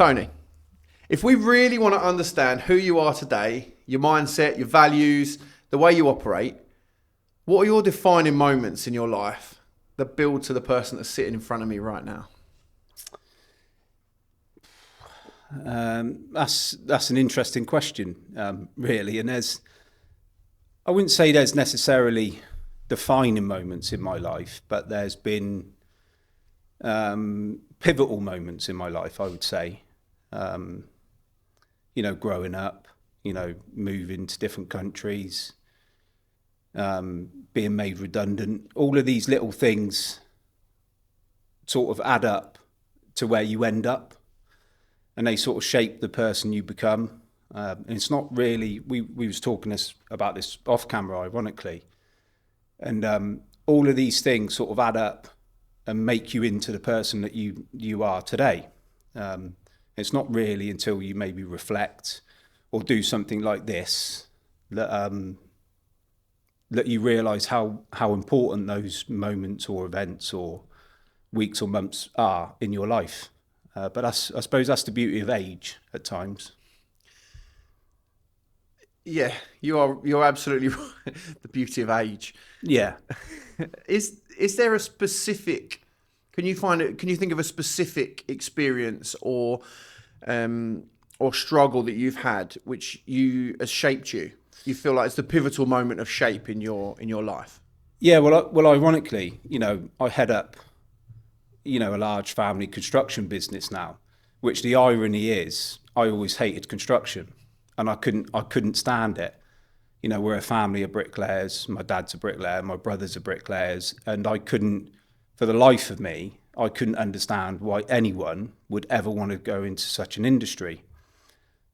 Tony, if we really want to understand who you are today, your mindset, your values, the way you operate, what are your defining moments in your life that build to the person that's sitting in front of me right now? That's an interesting question, really. And I wouldn't say there's necessarily defining moments in my life, but there's been pivotal moments in my life, I would say. Growing up, moving to different countries, being made redundant, all of these little things sort of add up to where you end up, and they sort of shape the person you become. And it's not really, we was talking about this off camera, ironically, and all of these things sort of add up and make you into the person that you are today. It's not really until you maybe reflect or do something like this that you realise how important those moments or events or weeks or months are in your life. But I suppose that's the beauty of age at times. Yeah, you're absolutely right. The beauty of age. Yeah. Is there a specific? Can you think of a specific experience or struggle that you've had which has shaped you? You feel like it's the pivotal moment of shape in your life. Yeah. Well, ironically, I head up, a large family construction business now, which the irony is, I always hated construction, and I couldn't stand it. We're a family of bricklayers. My dad's a bricklayer, my brothers are bricklayers, and for the life of me, I couldn't understand why anyone would ever want to go into such an industry.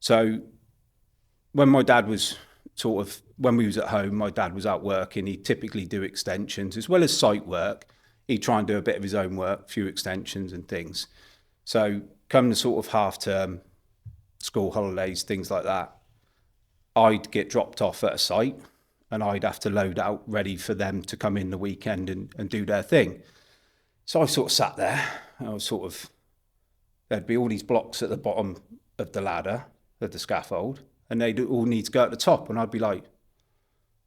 So when my dad was when we was at home, my dad was out working, he'd typically do extensions as well as site work. He'd try and do a bit of his own work, a few extensions and things. So come to sort of half term, school holidays, things like that, I'd get dropped off at a site and I'd have to load out ready for them to come in the weekend and do their thing. So I sort of sat there, there'd be all these blocks at the bottom of the ladder, of the scaffold, and they'd all need to go at the top. And I'd be like,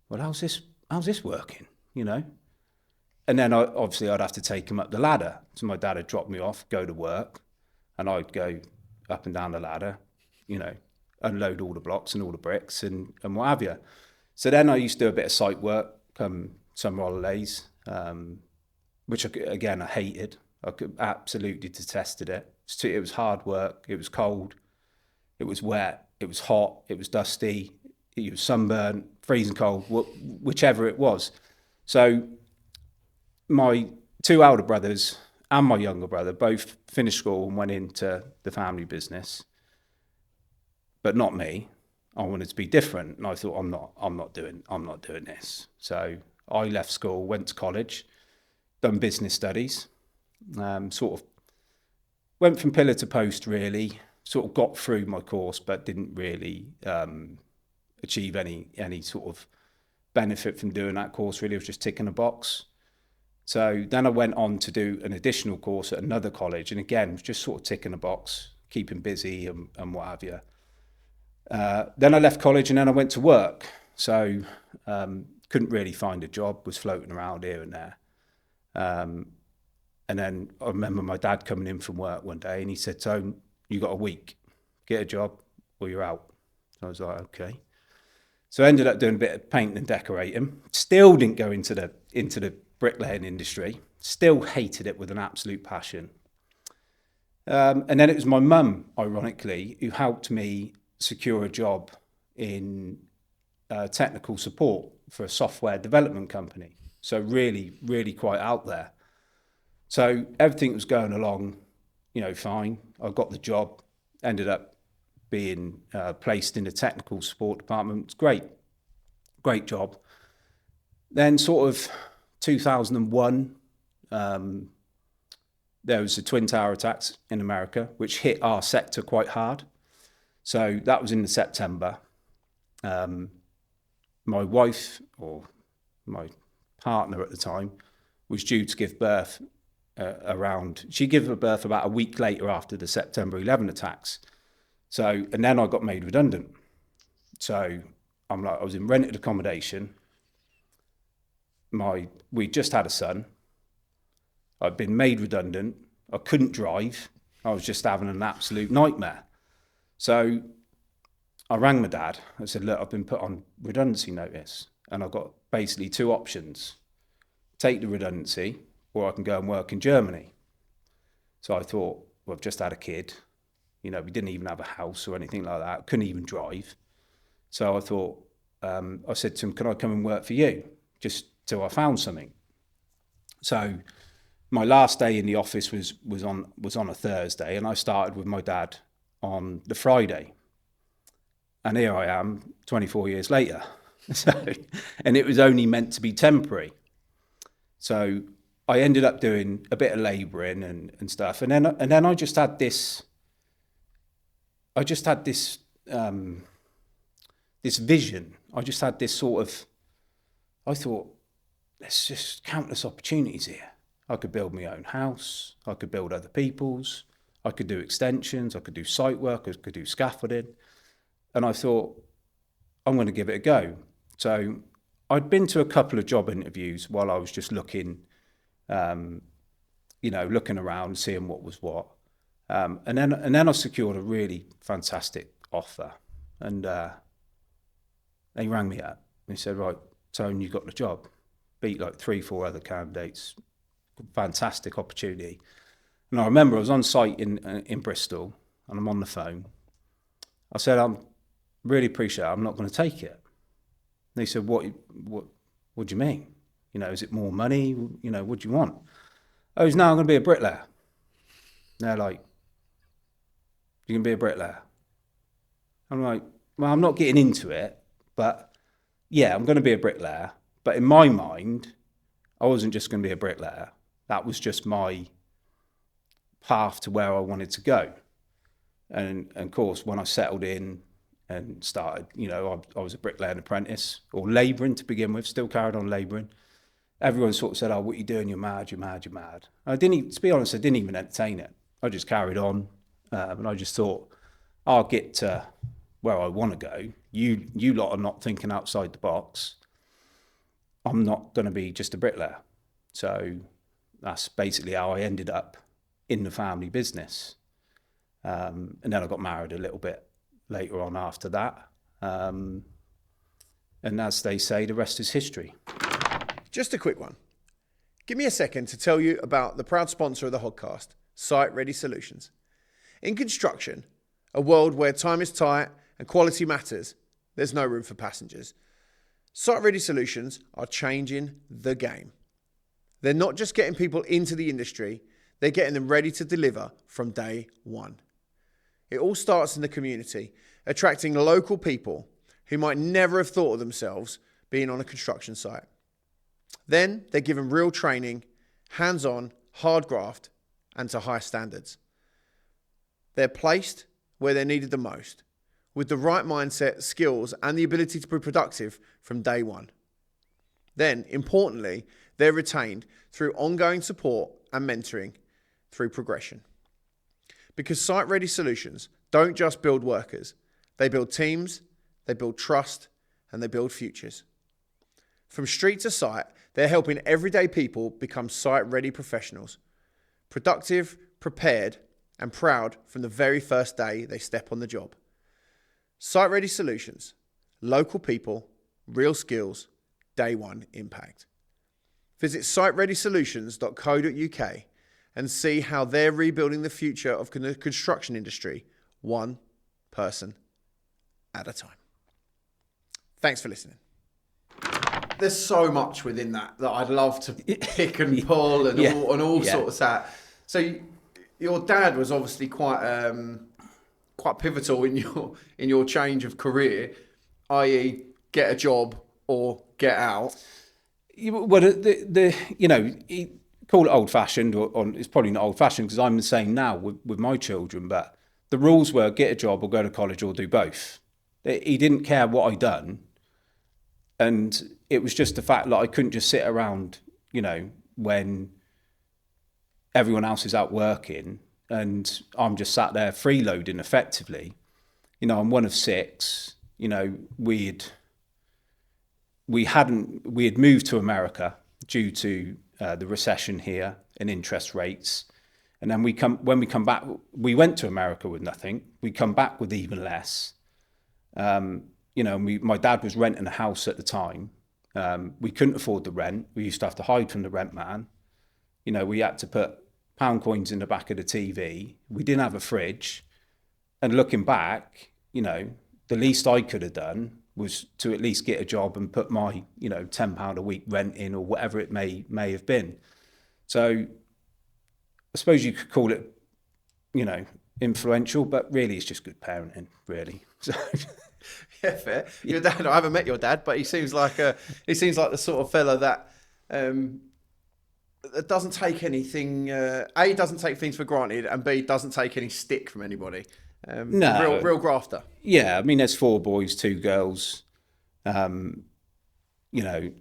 well, how's this working, And then I'd have to take them up the ladder. So my dad would drop me off, go to work, and I'd go up and down the ladder, unload all the blocks and all the bricks and what have you. So then I used to do a bit of site work come summer holidays, which I hated. I absolutely detested it. It was hard work. It was cold. It was wet. It was hot. It was dusty. It was sunburned, freezing cold, whichever it was. So my two elder brothers and my younger brother both finished school and went into the family business, but not me. I wanted to be different, and I thought I'm not doing this. So I left school, went to college, done business studies, sort of went from pillar to post really, sort of got through my course, but didn't really achieve any sort of benefit from doing that course really. It was just ticking a box. So then I went on to do an additional course at another college, and again, just sort of ticking a box, keeping busy and what have you. Then I left college and then I went to work. So couldn't really find a job, was floating around here and there. And then I remember my dad coming in from work one day and he said, "Tone, you got a week, get a job or you're out." So I was like, okay. So I ended up doing a bit of painting and decorating. Still didn't go into the bricklaying industry. Still hated it with an absolute passion. And then it was my mum, ironically, who helped me secure a job in technical support for a software development company. So really, really quite out there. So everything was going along, fine. I got the job, ended up being placed in the technical support department. It's great job. Then sort of 2001, there was the Twin Tower attacks in America, which hit our sector quite hard. So that was in September. My wife, or my partner at the time, was due to give birth she gave birth about a week later after the September 11 attacks. So, and then I got made redundant. So I was in rented accommodation. We just had a son. I'd been made redundant. I couldn't drive. I was just having an absolute nightmare. So I rang my dad. I said, look, I've been put on redundancy notice and I've got basically two options. Take the redundancy or I can go and work in Germany. So I thought, well, I've just had a kid. We didn't even have a house or anything like that. Couldn't even drive. So I thought, I said to him, can I come and work for you? Just till I found something. So my last day in the office was on a Thursday, and I started with my dad on the Friday. And here I am 24 years later. And it was only meant to be temporary. So I ended up doing a bit of labouring and stuff. And then I just had this this vision. I just had this sort of, I thought, there's just countless opportunities here. I could build my own house. I could build other people's. I could do extensions. I could do site work. I could do scaffolding. And I thought, I'm going to give it a go. So I'd been to a couple of job interviews while I was just looking, looking around, seeing what was what. And then I secured a really fantastic offer. And they rang me up. They said, right, Tone, you got the job. Beat like 3-4 other candidates. Fantastic opportunity. And I remember I was on site in Bristol and I'm on the phone. I said, I'm really appreciate it. I'm not going to take it. And they said, what do you mean? Is it more money? What do you want? I was, no, I'm going to be a bricklayer. And they're like, you can be a bricklayer? I'm like, well, I'm not getting into it, but yeah, I'm going to be a bricklayer. But in my mind, I wasn't just going to be a bricklayer. That was just my path to where I wanted to go. And of course, when I settled in and started, I was a bricklaying apprentice, or labouring to begin with, still carried on labouring. Everyone sort of said, oh, what are you doing? You're mad, you're mad, you're mad. To be honest, I didn't even entertain it. I just carried on. And I just thought, I'll get to where I want to go. You lot are not thinking outside the box. I'm not going to be just a bricklayer. So that's basically how I ended up in the family business. And then I got married a little bit later on after that. And as they say, the rest is history. Just a quick one. Give me a second to tell you about the proud sponsor of the Hodcast, Site Ready Solutions. In construction, a world where time is tight and quality matters, there's no room for passengers. Site Ready Solutions are changing the game. They're not just getting people into the industry, they're getting them ready to deliver from day one. It all starts in the community, attracting local people who might never have thought of themselves being on a construction site. Then they're given real training, hands-on, hard graft, and to high standards. They're placed where they're needed the most, with the right mindset, skills, and the ability to be productive from day one. Then, importantly, they're retained through ongoing support and mentoring through progression. Because Site Ready Solutions don't just build workers, they build teams, they build trust, and they build futures. From street to site, they're helping everyday people become site-ready professionals, productive, prepared, and proud from the very first day they step on the job. Site Ready Solutions, local people, real skills, day one impact. Visit sitereadysolutions.co.uk and see how they're rebuilding the future of the construction industry, one person at a time. Thanks for listening. There's so much within that I'd love to pick and pull and all sorts of that. So your dad was obviously quite pivotal in your change of career, i.e., get a job or get out. Well, call it old-fashioned, or it's probably not old-fashioned because I'm the same now with my children. But the rules were get a job or go to college or do both. He didn't care what I'd done, and it was just the fact that I couldn't just sit around, when everyone else is out working and I'm just sat there freeloading effectively. You know, I'm one of 6. You know, we had moved to America due to the recession here and interest rates. And then when we come back, we went to America with nothing. We come back with even less. You know, my dad was renting a house at the time. We couldn't afford the rent. We used to have to hide from the rent man. You know, we had to put pound coins in the back of the TV. We didn't have a fridge. And looking back, you know, the least I could have done was to at least get a job and put my, you know, £10 a week rent in or whatever it may have been. So I suppose you could call it, you know, influential, but really it's just good parenting, really. So, yeah, fair. Your dad, I haven't met your dad, but he seems like the sort of fella that that doesn't take anything. A, doesn't take things for granted, and B, doesn't take any stick from anybody. No, real grafter. Yeah, I mean, there's 4 boys, 2 girls. You know,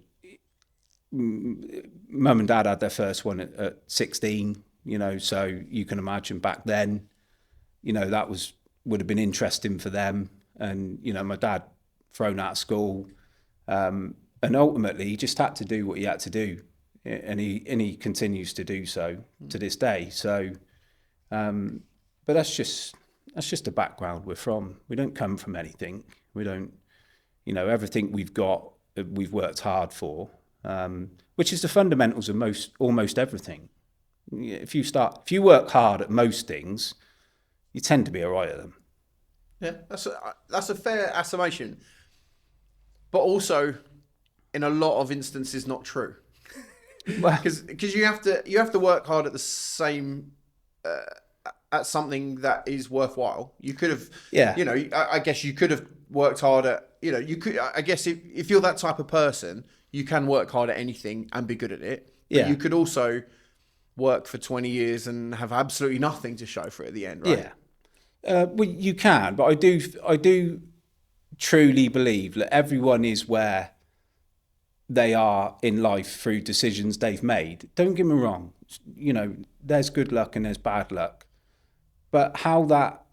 mum and dad had their first one at 16. You know, so you can imagine back then, you know, that would have been interesting for them. And you know, my dad thrown out of school, and ultimately he just had to do what he had to do, and he continues to do so to this day. So, but that's just the background we're from. We don't come from anything. We don't, you know, everything we've got, we've worked hard for, which is the fundamentals of almost everything. If you work hard at most things, you tend to be all right at them. Yeah, that's a fair estimation, but also in a lot of instances not true. Because you have to work hard at the same at something that is worthwhile. You could have, you know, I guess you could have worked hard at, you know, you could. I guess if you're that type of person, you can work hard at anything and be good at it. But you could also work for 20 years and have absolutely nothing to show for it at the end, right? Yeah. Well, you can, but I do truly believe that everyone is where they are in life through decisions they've made. Don't get me wrong, you know, there's good luck and there's bad luck, but how that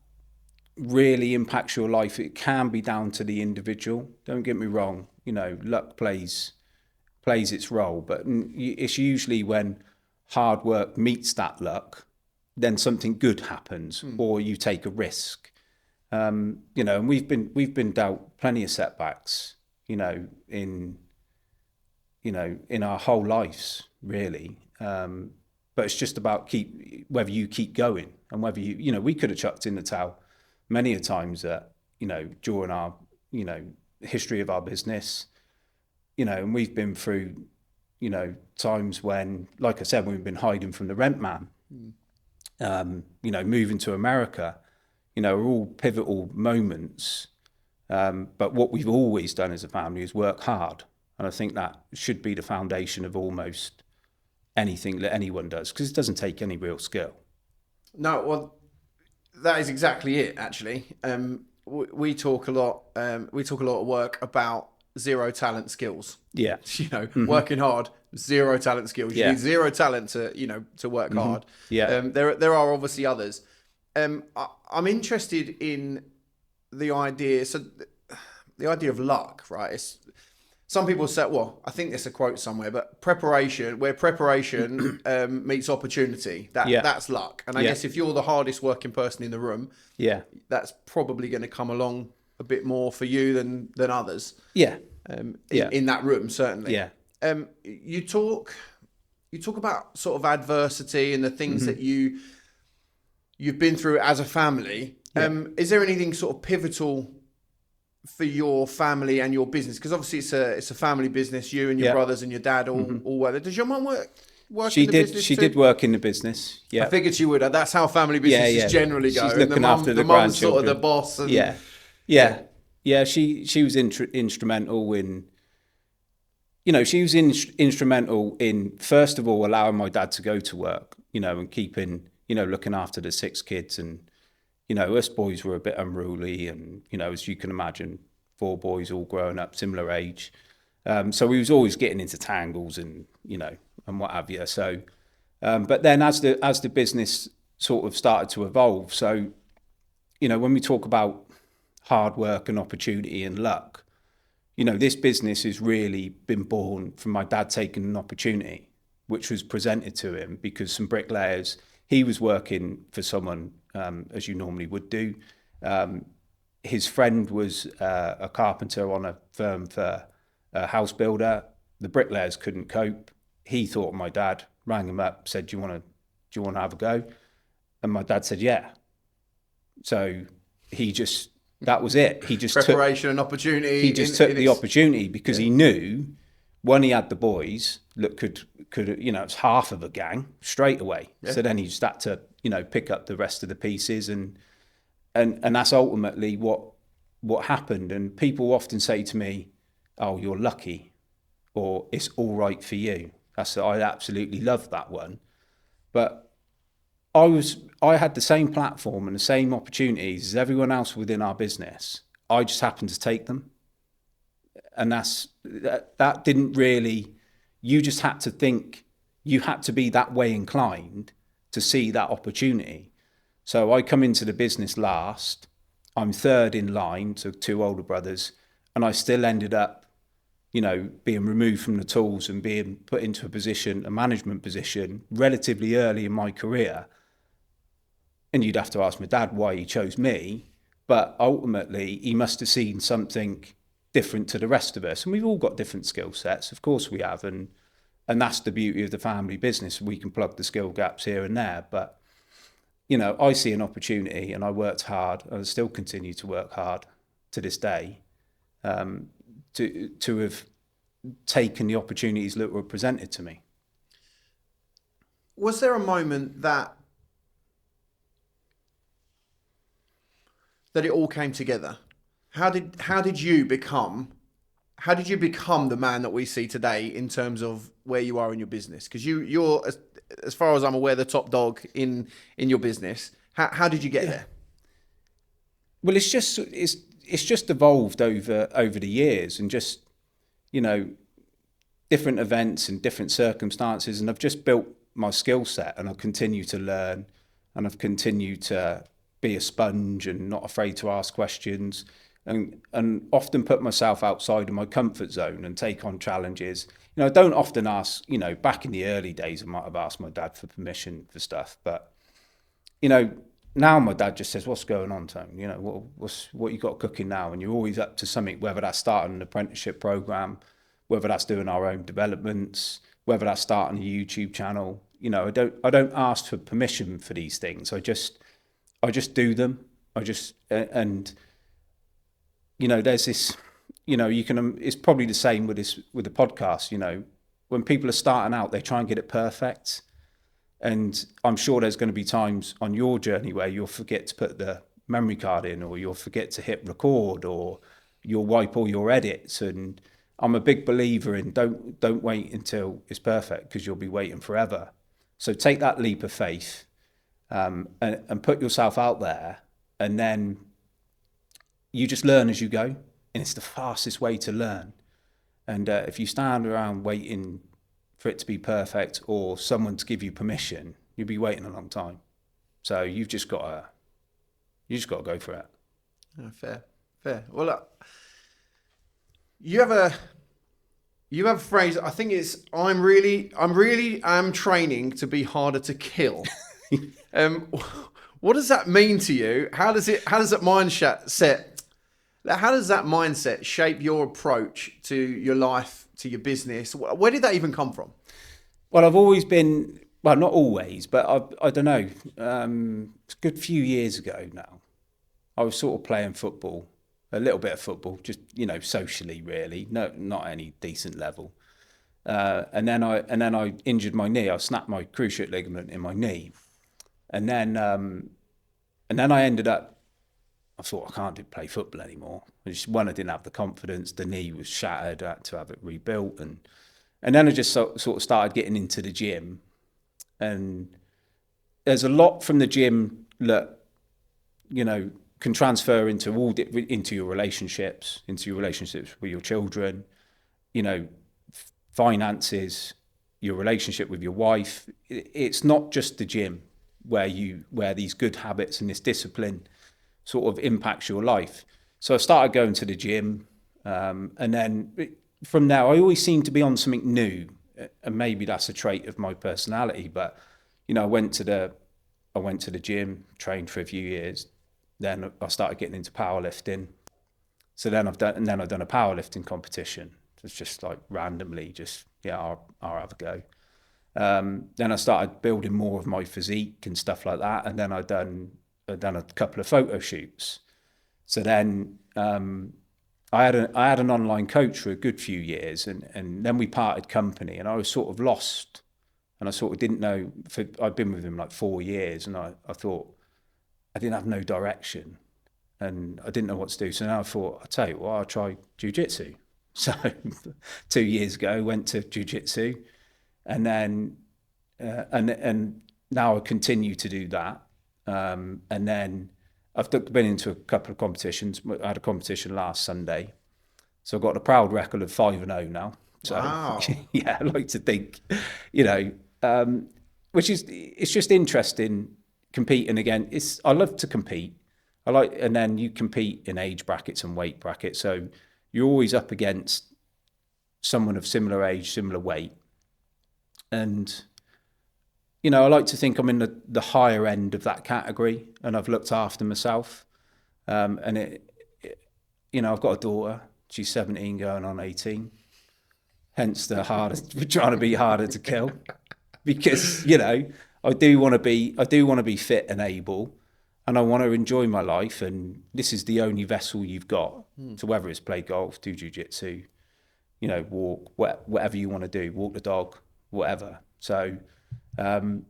really impacts your life, it can be down to the individual. Don't get me wrong, you know, luck plays its role, but it's usually when hard work meets that luck, then something good happens, or you take a risk. You know, and we've been dealt plenty of setbacks, you know, in our whole lives, really. But it's just about whether you keep going and whether you know, we could have chucked in the towel many a times that, you know, during our, you know, history of our business, you know, and we've been through, you know, times when, like I said, we've been hiding from the rent man. You know, moving to America, you know, are all pivotal moments. But what we've always done as a family is work hard. And I think that should be the foundation of almost anything that anyone does, because it doesn't take any real skill. No, well, that is exactly it, actually. We talk a lot at work about zero talent skills. Yeah. You know, working hard, zero talent skills. You need zero talent to, you know, to work hard. Yeah. There are obviously others. I'm interested in the idea. So the idea of luck, right? Some people say, well, I think there's a quote somewhere, but preparation meets opportunity. That's luck. And I guess if you're the hardest working person in the room, that's probably going to come along a bit more for you than others. In that room, certainly. You talk about sort of adversity and the things that you've been through as a family. Is there anything sort of pivotal for your family and your business? Because obviously it's a family business. You and your brothers and your dad all work. Does your mum work in the business She too? did work in the business. Yeah, I figured she would. That's how family businesses generally go. She's looking after the mum's grandchildren. sort of the boss. And, She was instrumental in. You know, she was instrumental in, first of all, allowing my dad to go to work, you know, and keeping, you know, looking after the 6 kids. And, you know, us boys were a bit unruly and, you know, as you can imagine, 4 boys all growing up, similar age. So we was always getting into tangles and, you know, and what have you. So But then as the business sort of started to evolve, so, when we talk about hard work and opportunity and luck, this business has really been born from my dad taking an opportunity, which was presented to him because some bricklayers, he was working for someone, as you normally would do. His friend was a carpenter on a firm for a house builder. The bricklayers couldn't cope. He thought of my dad, rang him up, said, do you want to have a go? And my dad said, yeah. So that was it. He just preparation and opportunity. He just took the opportunity because he knew when he had the boys that could it's half of a gang straight away. Yeah. So then he just had to pick up the rest of the pieces, and that's ultimately what happened. And people often say to me, "Oh, you're lucky," or "It's all right for you." I absolutely love that one, but I had the same platform and the same opportunities as everyone else within our business. I just happened to take them. And that didn't really, you just had to think, you had to be that way inclined to see that opportunity. So I come into the business last, I'm third in line to 2 older brothers, and I still ended up, being removed from the tools and being put into a management position relatively early in my career. And you'd have to ask my dad why he chose me, but ultimately he must have seen something different to the rest of us. And we've all got different skill sets, of course we have, and that's the beauty of the family business. We can plug the skill gaps here and there, but I see an opportunity, and I worked hard, and I still continue to work hard to this day, to have taken the opportunities that were presented to me. Was there a moment that it all came together? How did you become the man that we see today in terms of where you are in your business? Because you're, as far as I'm aware, the top dog in your business. How did you get there? Well, it's just evolved over the years, and just different events and different circumstances, and I've just built my skill set, and I've continued to learn, and I've continued to be a sponge and not afraid to ask questions, and often put myself outside of my comfort zone and take on challenges. I don't often ask, back in the early days, I might have asked my dad for permission for stuff, but, now my dad just says, what's going on, Tone? What you got cooking now? And you're always up to something, whether that's starting an apprenticeship program, whether that's doing our own developments, whether that's starting a YouTube channel. I don't ask for permission for these things. I just do them. There's this, it's probably the same with the podcast. When people are starting out, they try and get it perfect. And I'm sure there's going to be times on your journey where you'll forget to put the memory card in, or you'll forget to hit record, or you'll wipe all your edits. And I'm a big believer in don't wait until it's perfect, because you'll be waiting forever. So take that leap of faith, and put yourself out there, and then you just learn as you go, and it's the fastest way to learn. And if you stand around waiting for it to be perfect, or someone to give you permission, you'll be waiting a long time. So you've just got to go for it. Oh, fair. Well, look, you have a phrase. I think it's I'm really training to be harder to kill. What does that mean to you? How does that mindset shape your approach to your life, to your business? Where did that even come from? Well, I've always been, well, not always, but I don't know. It's a good few years ago now. I was sort of playing football, a little bit of football, just socially, really, not any decent level. And then I injured my knee. I snapped my cruciate ligament in my knee. And then I ended up, I thought, I can't play football anymore. I didn't have the confidence. The knee was shattered. I had to have it rebuilt. And then I just sort of started getting into the gym. And there's a lot from the gym that, can transfer into your relationships with your children, finances, your relationship with your wife. It's not just the gym where these good habits and this discipline sort of impacts your life. So I started going to the gym, and then from there, I always seem to be on something new, and maybe that's a trait of my personality. But I went to the gym, trained for a few years, then I started getting into powerlifting. So then I've done a powerlifting competition. It's just like randomly, I'll have a go. Then I started building more of my physique and stuff like that, and then I've done a couple of photo shoots. So then I had an online coach for a good few years, and then we parted company, and I was sort of lost, and I sort of didn't know. I'd been with him like 4 years, and I thought I didn't have no direction, and I didn't know what to do. So now I thought, I'll tell you what, I'll try jiu-jitsu. So 2 years ago, went to jiu-jitsu, and then and now I continue to do that, and then I've been into a couple of competitions. I had a competition last Sunday, so I've got a proud record of 5-0 now. So wow. yeah, I like to think, which is, it's just interesting competing again. I love to compete. And then you compete in age brackets and weight brackets, so you're always up against someone of similar age, similar weight, and I like to think I'm in the higher end of that category, and I've looked after myself. And I've got a daughter. She's 17, going on 18. Hence we're trying to be harder to kill, because I do want to be fit and able, and I want to enjoy my life. And this is the only vessel you've got. So whether it's play golf, do jiu-jitsu, walk, whatever you want to do, walk the dog, whatever. So. And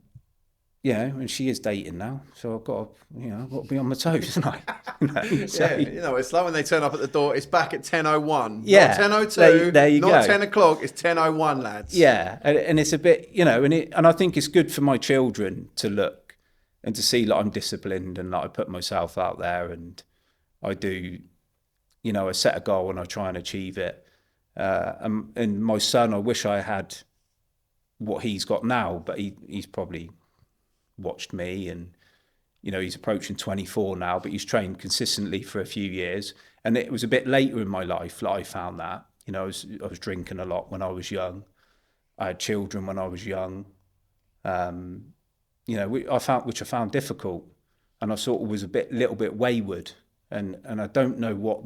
she is dating now, so I've got to be on my toes, haven't I? So, it's like when they turn up at the door, it's back at 10:01. Yeah, not 10:02. There you not go. 10 o'clock. It's 10:01, lads. Yeah, and it's a bit, and I think it's good for my children to look and to see that I'm disciplined and that I put myself out there, and I do, I set a goal and I try and achieve it. And my son, I wish I had what he's got now, but he's probably watched me, and he's approaching 24 now, but he's trained consistently for a few years. And it was a bit later in my life that I found that. I was drinking a lot when I was young. I had children when I was young. I found difficult, and I sort of was little bit wayward, and I don't know where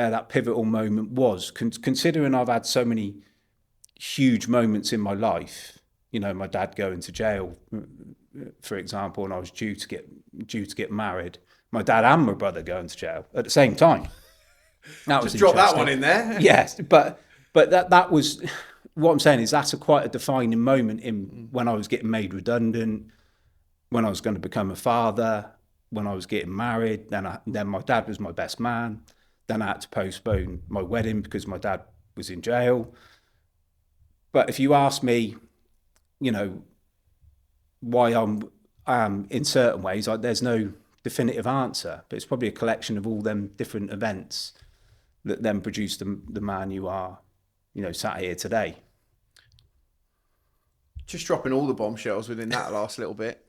that pivotal moment was, considering I've had so many huge moments in my life. My dad going to jail, for example, and I was due to get married. My dad and my brother going to jail at the same time. That Just drop that one in there. Yes, but that was what I'm saying is that's quite a defining moment in when I was getting made redundant, when I was going to become a father, when I was getting married. Then my dad was my best man. Then I had to postpone my wedding because my dad was in jail. But if you ask me, why I'm in certain ways, there's no definitive answer, but it's probably a collection of all them different events that then produced the man you are, sat here today. Just dropping all the bombshells within that last little bit.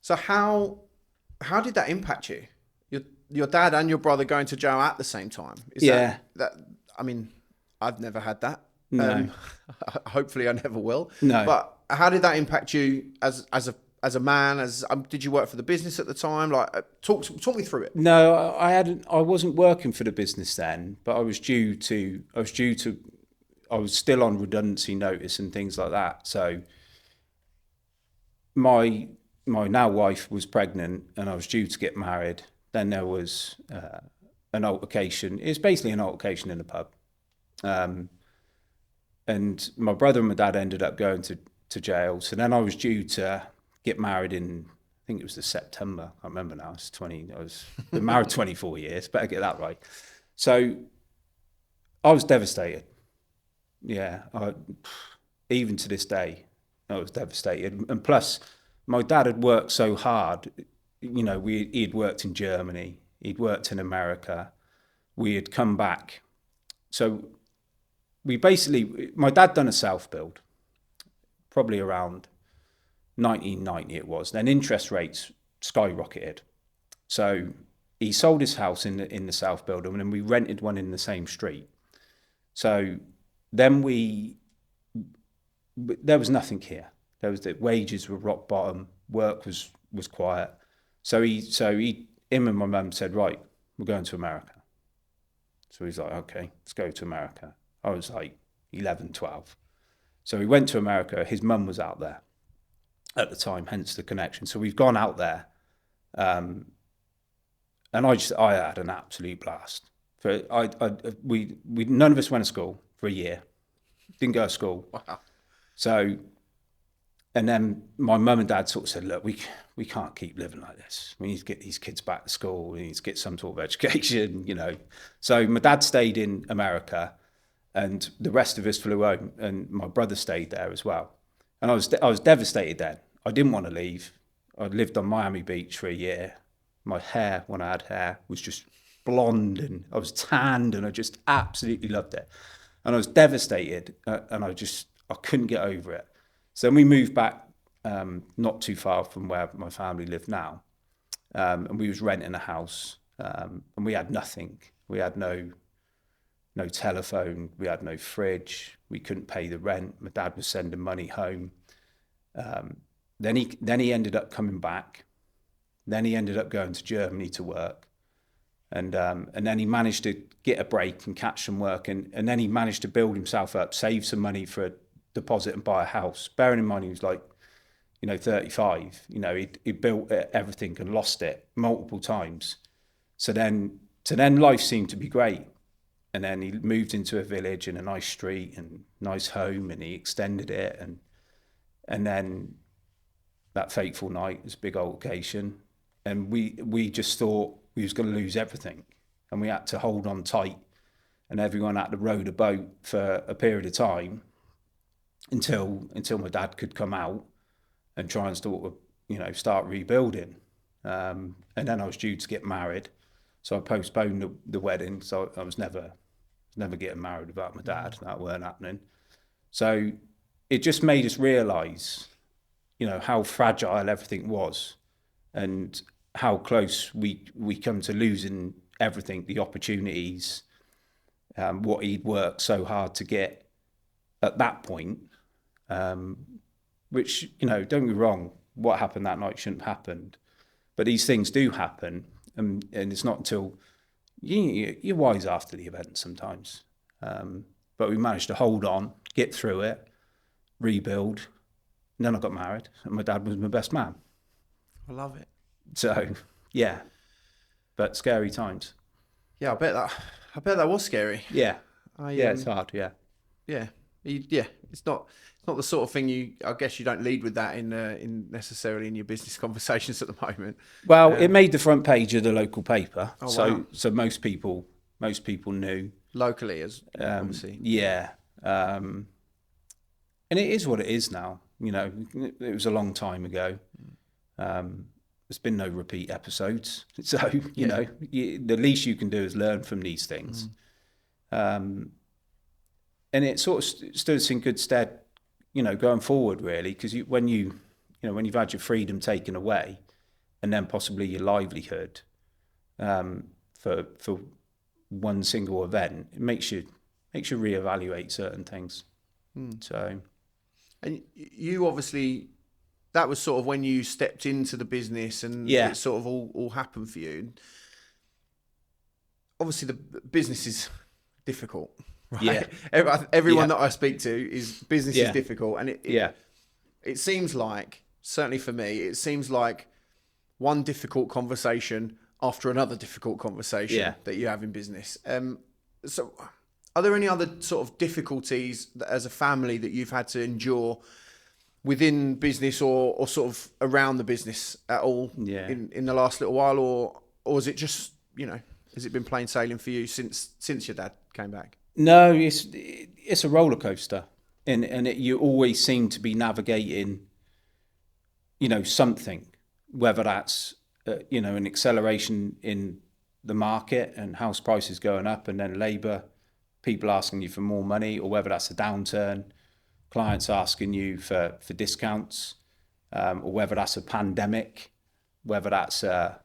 So how did that impact you? Your dad and your brother going to jail at the same time? That I mean, I've never had that. No. Hopefully I never will. No. But how did that impact you as a man? Did you work for the business at the time? Like, talk me through it. No, I wasn't working for the business then, but I was still on redundancy notice and things like that. So my now wife was pregnant, and I was due to get married. Then there was an altercation. It's basically an altercation in a pub. And my brother and my dad ended up going to jail. So then I was due to get married in, I think it was the September. I remember now. Been married 24 years. Better get that right. So I was devastated. Yeah. Even to this day, I was devastated. And plus, my dad had worked so hard. He'd worked in Germany. He'd worked in America. We had come back. So my dad done a self-build, probably around 1990 it was. Then interest rates skyrocketed. So he sold his house in the self-build, and then we rented one in the same street. So then there was nothing here. The wages were rock bottom, work was quiet. So him and my mum said, right, we're going to America. So he's like, okay, let's go to America. I was like 11, 12. So we went to America. His mum was out there at the time, hence the connection. So we've gone out there, and I had an absolute blast. We none of us went to school for a year. Didn't go to school. Wow. So, and then my mum and dad sort of said, look, we can't keep living like this. We need to get these kids back to school. We need to get some sort of education, you know. So my dad stayed in America, and the rest of us flew home, and my brother stayed there as well. And I was devastated then. I didn't want to leave. I lived on Miami Beach for a year. My hair, when I had hair, was just blonde, and I was tanned, and I just absolutely loved it. And I was devastated, and I couldn't get over it. So then we moved back not too far from where my family lived now, and we was renting a house, and we had nothing. We had no telephone, we had no fridge, we couldn't pay the rent. My dad was sending money home. Then he ended up coming back. Then he ended up going to Germany to work, and then he managed to get a break and catch some work, and then he managed to build himself up, save some money for a deposit and buy a house. Bearing in mind he was like, 35. He built everything and lost it multiple times. So then life seemed to be great. And then he moved into a village and a nice street and nice home, and he extended it. And then that fateful night was a big altercation, and we just thought we was going to lose everything, and we had to hold on tight, and everyone had to row the boat for a period of time until my dad could come out and try and start rebuilding. And then I was due to get married, so I postponed the wedding. So I was never getting married without my dad. That weren't happening. So it just made us realise, how fragile everything was, and how close we come to losing everything, the opportunities, what he'd worked so hard to get at that point, which, don't get me wrong, what happened that night shouldn't have happened, but these things do happen, and it's not until you're wise after the event sometimes. But we managed to hold on, get through it, rebuild, and then I got married, and my dad was my best man. I love it. So, yeah, but scary times. Yeah, I bet that was scary. Yeah, it's hard. Yeah. It's not the sort of thing I guess you don't lead with that in necessarily in your business conversations at the moment. Well, it made the front page of the local paper, wow. So most people knew locally, as obviously. Yeah, and it is what it is now. It was a long time ago. There's been no repeat episodes, so the least you can do is learn from these things. And it sort of stood us in good stead, going forward, really, because when you've had your freedom taken away, and then possibly your livelihood, for one single event, it makes you reevaluate certain things. So, and you obviously, that was sort of when you stepped into the business, and it sort of all happened for you. Obviously, the business is difficult. Right? Yeah. Everyone that I speak to is business is difficult, and it seems like, certainly for me, it seems like one difficult conversation after another difficult conversation that you have in business. So, are there any other sort of difficulties as a family that you've had to endure within business or sort of around the business at all in the last little while, or is it just has it been plain sailing for you since your dad came back? No, it's a roller coaster, and you always seem to be navigating, something, whether that's an acceleration in the market and house prices going up, and then labour people asking you for more money, or whether that's a downturn, clients asking you for discounts, or whether that's a pandemic, whether that's a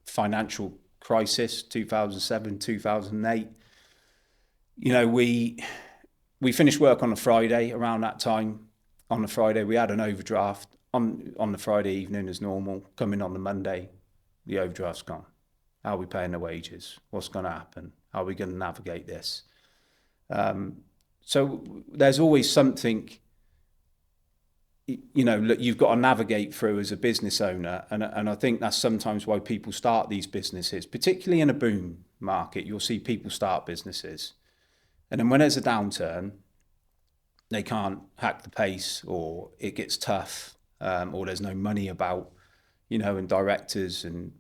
financial crisis, 2007, 2008. You know, we finished work on a Friday around that time. On the Friday, we had an overdraft. On the Friday evening as normal, coming on the Monday, the overdraft's gone. How are we paying the wages? What's going to happen? How are we going to navigate this? So there's always something, you know, you've got to navigate through as a business owner. And I think that's sometimes why people start these businesses, particularly in a boom market. You'll see people start businesses. And then when there's a downturn, they can't hack the pace, or it gets tough, or there's no money about, you know, and directors and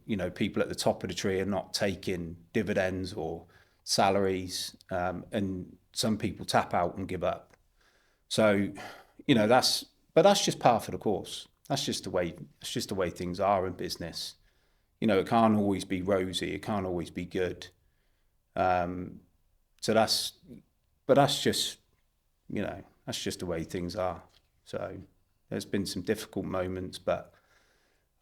you know, people at the top of the tree are not taking dividends or salaries, and some people tap out and give up. So, you know, that's just par for the course. That's just the way things are in business. You know, it can't always be rosy. It can't always be good. So that's just, you know, that's just the way things are. So there's been some difficult moments, but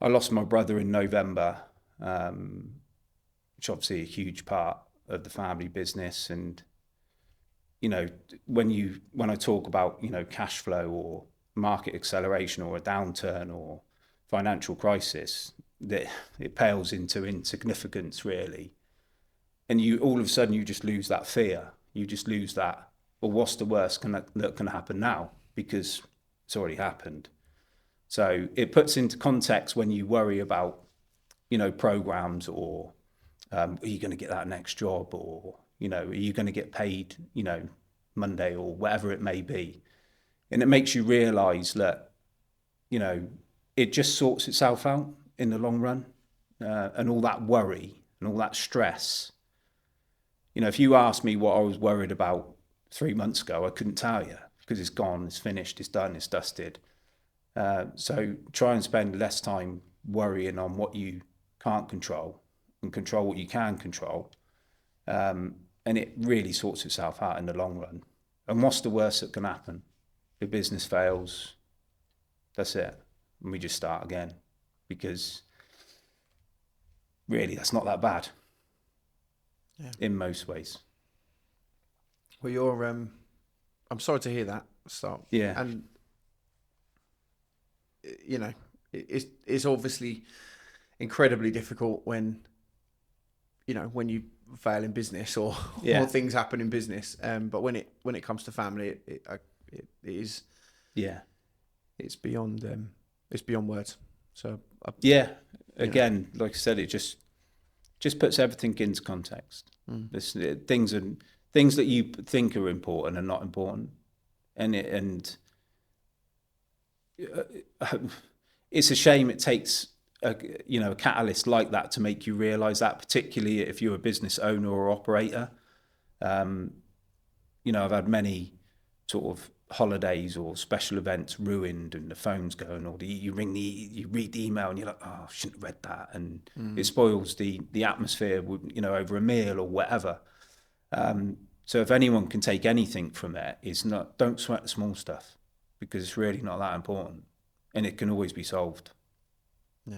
I lost my brother in November, which obviously a huge part of the family business. And, you know, when I talk about, you know, cash flow or market acceleration or a downturn or financial crisis, that it pales into insignificance, really. And you all of a sudden you just lose that fear. You just lose that, well, what's the worst that can happen now? Because it's already happened. So it puts into context when you worry about, you know, programs, or are you going to get that next job, or, you know, are you going to get paid, you know, Monday, or whatever it may be. And it makes you realize that, you know, it just sorts itself out in the long run. And all that worry and all that stress. You know, if you asked me what I was worried about 3 months ago, I couldn't tell you, because it's gone, it's finished, it's done, it's dusted. So try and spend less time worrying on what you can't control and control what you can control. And it really sorts itself out in the long run. And what's the worst that can happen? The business fails. That's it. And we just start again, because really that's not that bad. Yeah. In most ways. Well, you're, I'm sorry to hear that start. Yeah. And, you know, it's obviously incredibly difficult when, you know, when you fail in business or things happen in business. But when it comes to family, it is, yeah, it's beyond words. So again, like I said, it just puts everything into context. Things that you think are important are not important, and it's a shame it takes a catalyst like that to make you realise that, particularly if you're a business owner or operator. You know, I've had many sort of holidays or special events ruined, and the phone's going, or you read the email and you're like, oh, I shouldn't have read that, and it spoils the atmosphere, you know, over a meal or whatever. So if anyone can take anything from it, don't sweat the small stuff, because it's really not that important, and it can always be solved. Yeah.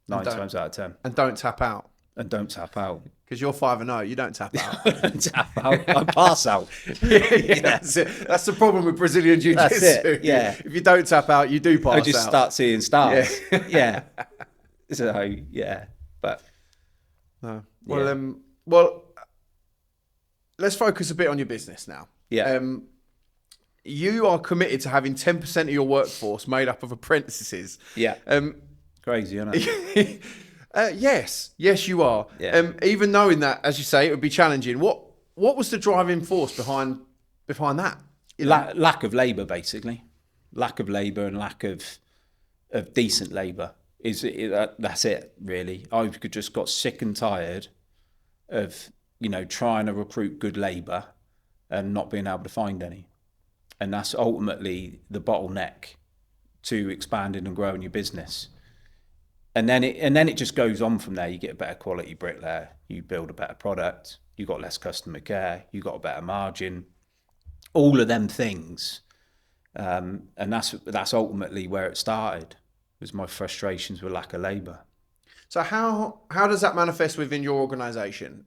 9 times out of 10. And don't tap out. Because you're 5-0, you don't tap out. I don't tap out. I pass out. Yeah. That's it. That's the problem with Brazilian Jiu-Jitsu. That's it. Yeah. If you don't tap out, you do pass out. I just start seeing stars. Yeah. So yeah, but no. Well, let's focus a bit on your business now. Yeah. You are committed to having 10% of your workforce made up of apprentices. Yeah. Crazy, isn't it? Yes, you are. Yeah. Even knowing that, as you say, it would be challenging. What was the driving force behind that? Lack of labour, basically. Lack of labour and lack of decent labour. That's it, really. I just got sick and tired of, you know, trying to recruit good labour and not being able to find any. And that's ultimately the bottleneck to expanding and growing your business. And then it just goes on from there. You get a better quality bricklayer, you build a better product, you got less customer care, you got a better margin, all of them things. And that's ultimately where it started, was my frustrations with lack of labour. So how does that manifest within your organisation?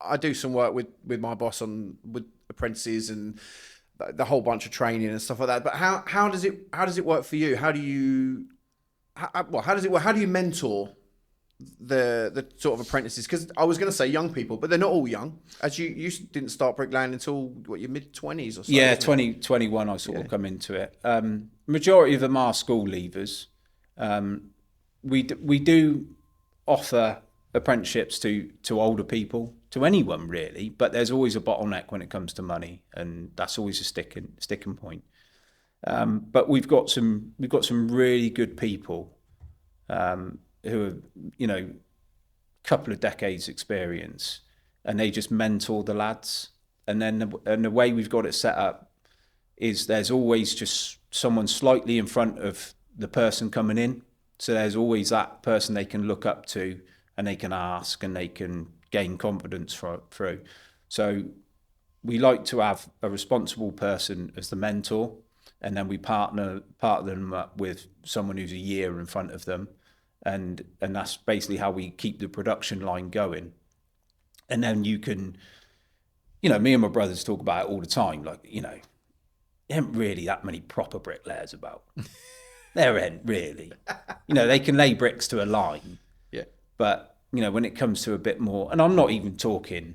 I do some work with my boss with apprentices and the whole bunch of training and stuff like that. But how does it work for you? How does it work? How do you mentor the sort of apprentices? Because I was going to say young people, but they're not all young. As you didn't start bricklaying until your mid-20s or so. Yeah, 2021 I sort of come into it. Majority of them are school leavers. We do offer apprenticeships to older people, to anyone really, but there's always a bottleneck when it comes to money, and that's always a sticking point. But we've got some really good people who have, couple of decades experience, and they just mentor the lads. And then the way we've got it set up is there's always just someone slightly in front of the person coming in. So there's always that person they can look up to, and they can ask, and they can gain confidence through. So we like to have a responsible person as the mentor, and then we partner them up with someone who's a year in front of them, and that's basically how we keep the production line going. And then you can, me and my brothers talk about it all the time, like, there ain't really that many proper bricklayers about. There ain't really. They can lay bricks to a line. Yeah. But, when it comes to a bit more, and I'm not even talking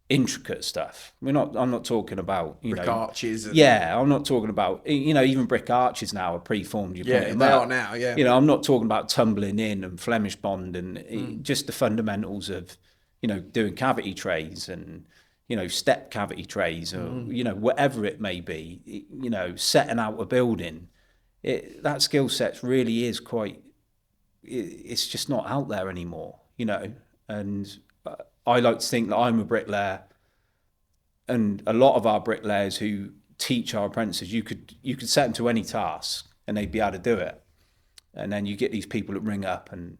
intricate stuff. I'm not talking about, brick arches. I'm not talking about, even brick arches now are preformed. Are now, yeah. I'm not talking about tumbling in and Flemish bond and just the fundamentals of, doing cavity trays and, step cavity trays or, whatever it may be, setting out a building. That skill set really is it's just not out there anymore, and I like to think that I'm a bricklayer, and a lot of our bricklayers who teach our apprentices, you could set them to any task and they'd be able to do it. And then you get these people that ring up, and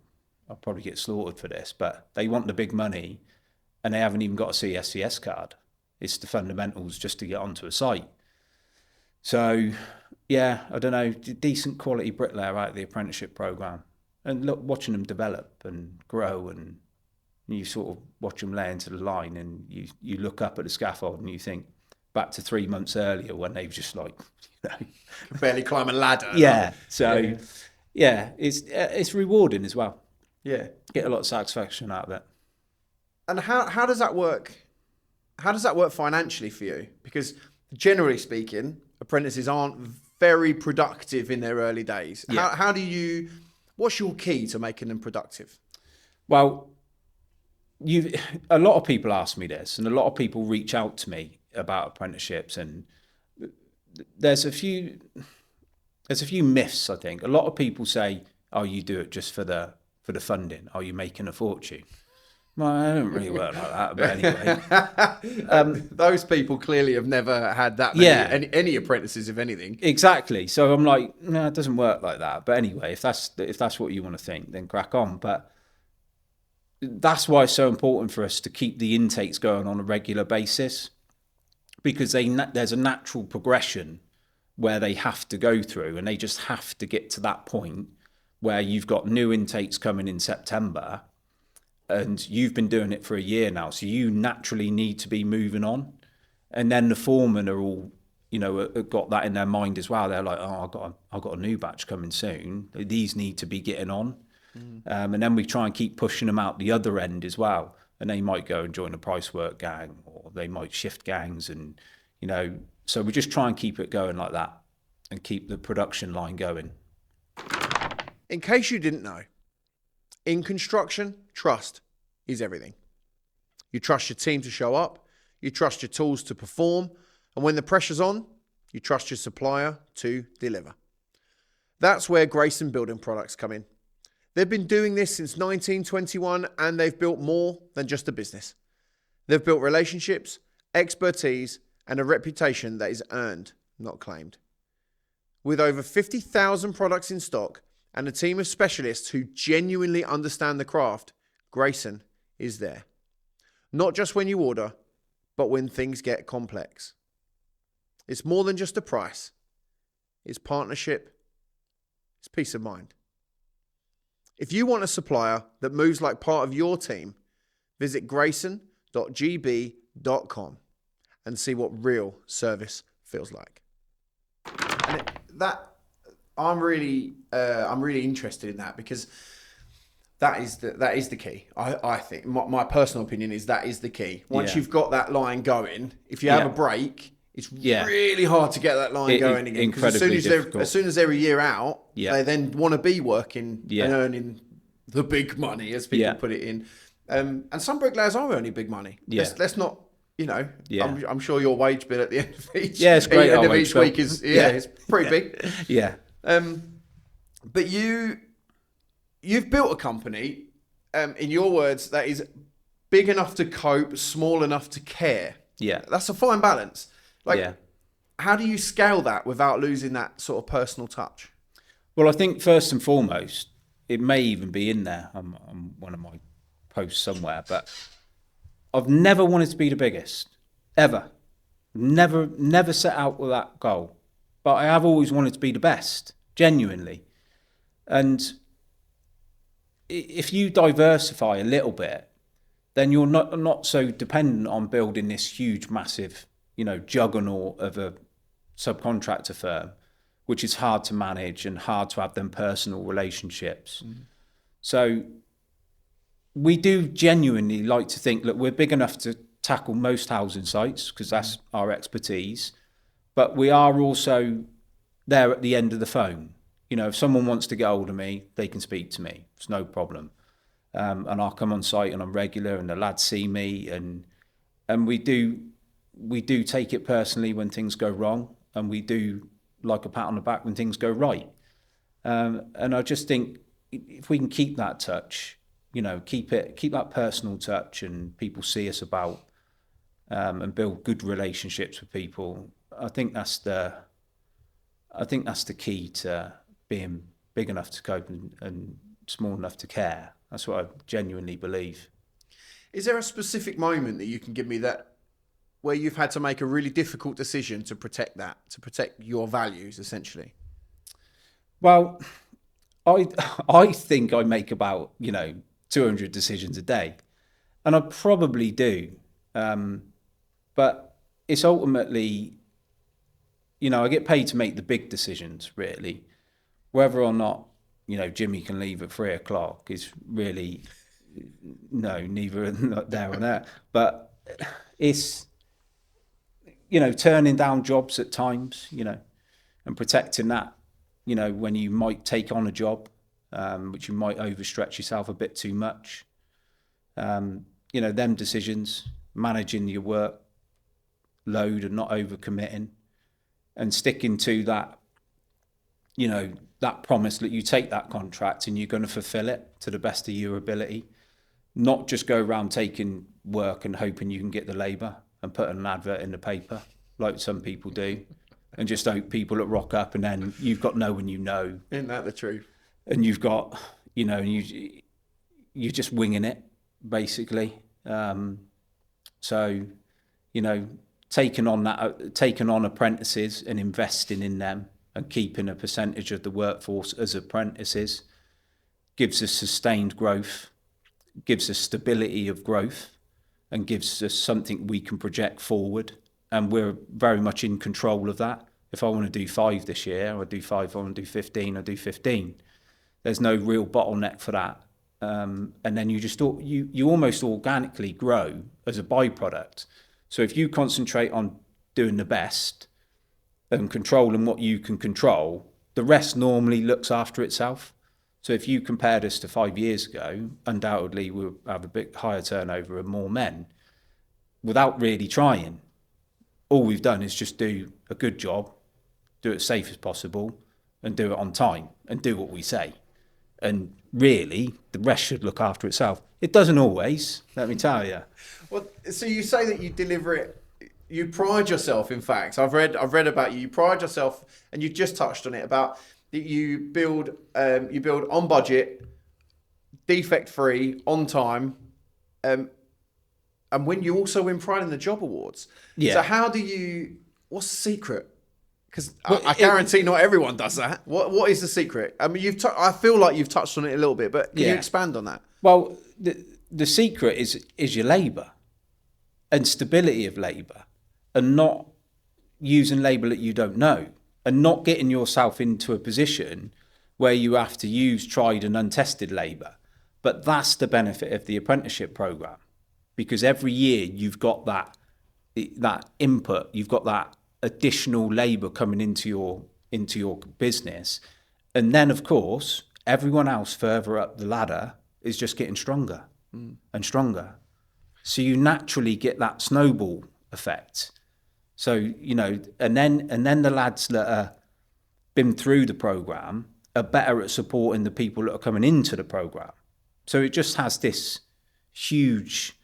I'll probably get slaughtered for this, but they want the big money and they haven't even got a CSCS card. It's the fundamentals just to get onto a site. So yeah, I don't know, decent quality bricklayer out of the apprenticeship program, and look, watching them develop and grow, and you sort of watch them lay into the line, and you look up at the scaffold and you think back to 3 months earlier when they've just barely climb a ladder. Yeah. So yeah, it's rewarding as well. Yeah. Get a lot of satisfaction out of it. And how does that work? How does that work financially for you? Because generally speaking, apprentices aren't very productive in their early days. Yeah. What's your key to making them productive? Well, a lot of people ask me this, and a lot of people reach out to me about apprenticeships, and there's a few myths, I think. A lot of people say, oh, you do it just for the funding. Oh, you're making a fortune. Well, I don't really work like that, but anyway. Those people clearly have never had that many, any apprentices, if anything. Exactly. So I'm like, no, it doesn't work like that. But anyway, if that's what you want to think, then crack on. But that's why it's so important for us to keep the intakes going on a regular basis, because there's a natural progression where they have to go through, and they just have to get to that point where you've got new intakes coming in September, and you've been doing it for a year now, so you naturally need to be moving on. And then the foremen are all, got that in their mind as well. They're like, oh, I've got a new batch coming soon. These need to be getting on. And then we try and keep pushing them out the other end as well. And they might go and join a price work gang, or they might shift gangs, and so we just try and keep it going like that and keep the production line going. In case you didn't know, in construction, trust is everything. You trust your team to show up, you trust your tools to perform, and when the pressure's on, you trust your supplier to deliver. That's where Grayson Building Products come in. They've been doing this since 1921, and they've built more than just a business. They've built relationships, expertise, and a reputation that is earned, not claimed. With over 50,000 products in stock and a team of specialists who genuinely understand the craft, Grayson is there. Not just when you order, but when things get complex. It's more than just a price. It's partnership. It's peace of mind. If you want a supplier that moves like part of your team, visit grayson.gb.com and see what real service feels like. And I'm really interested in that, because that is the key. I think my personal opinion is that is the key. Once you've got that line going, if you have a break, it's really hard to get that line going again. Because as soon as they're a year out, they then want to be working and earning the big money, as people put it in. And some bricklayers are earning big money. Let's not, I'm sure your wage bill at the end of each, it's great. End of each week is it's pretty big. But you've built a company, in your words, that is big enough to cope, small enough to care. That's a fine balance. How do you scale that without losing that sort of personal touch? Well, I think first and foremost, it may even be in there on one of my posts somewhere, but I've never wanted to be the biggest, ever. Never set out with that goal. But I have always wanted to be the best, genuinely. And if you diversify a little bit, then you're not so dependent on building this huge, massive, juggernaut of a subcontractor firm, which is hard to manage and hard to have them personal relationships. So we do genuinely like to think that we're big enough to tackle most housing sites, because that's our expertise, but we are also there at the end of the phone. If someone wants to get hold of me, they can speak to me. It's no problem. And I'll come on site and I'm regular, and the lads see me, and we do take it personally when things go wrong, and we do like a pat on the back when things go right. And I just think if we can keep that touch, keep that personal touch, and people see us about, and build good relationships with people, I think that's the key to being big enough to cope and small enough to care. That's what I genuinely believe. Is there a specific moment that you can give me that where you've had to make a really difficult decision to protect your values, essentially? Well, I think I make about 200 decisions a day, and I probably do, but it's ultimately, I get paid to make the big decisions, really. Whether or not Jimmy can leave at 3:00 is really neither there or there. But it's turning down jobs at times, and protecting that, when you might take on a job, which you might overstretch yourself a bit too much. Them decisions, managing your work load and not overcommitting, and sticking to that, that promise that you take that contract and you're going to fulfill it to the best of your ability, not just go around taking work and hoping you can get the labour and put an advert in the paper like some people do, and just hope people that rock up, and then you've got no one Isn't that the truth? And you've got, you're just winging it, basically. So, taking on apprentices and investing in them and keeping a percentage of the workforce as apprentices gives us sustained growth, gives us stability of growth, and gives us something we can project forward. And we're very much in control of that. If I want to do 5 this year, I do 5. If I want to do 15, I do 15. There's no real bottleneck for that. And then you almost organically grow as a byproduct. So if you concentrate on doing the best and controlling what you can control, the rest normally looks after itself. So if you compared us to 5 years ago, undoubtedly we'll have a bit higher turnover and more men without really trying. All we've done is just do a good job, do it as safe as possible, and do it on time, and do what we say. And really, the rest should look after itself. It doesn't always, let me tell you. Well, so you say that you deliver it, you pride yourself, in fact. I've read about you pride yourself, and you just touched on it, about that you build on budget, defect free, on time, and when you also win Pride in the Job awards. Yeah. So how do you? What's the secret? Because I guarantee not everyone does that. What is the secret? I mean, I feel like you've touched on it a little bit, but can you expand on that? Well, the secret is your labour and stability of labour, and not using labour that you don't know, and not getting yourself into a position where you have to use tried and untested labour. But that's the benefit of the apprenticeship programme, because every year you've got that input, you've got that additional labour coming into your business, and then of course everyone else further up the ladder is just getting stronger and stronger. So you naturally get that snowball effect. So and then the lads that are been through the programme are better at supporting the people that are coming into the programme. So it just has this huge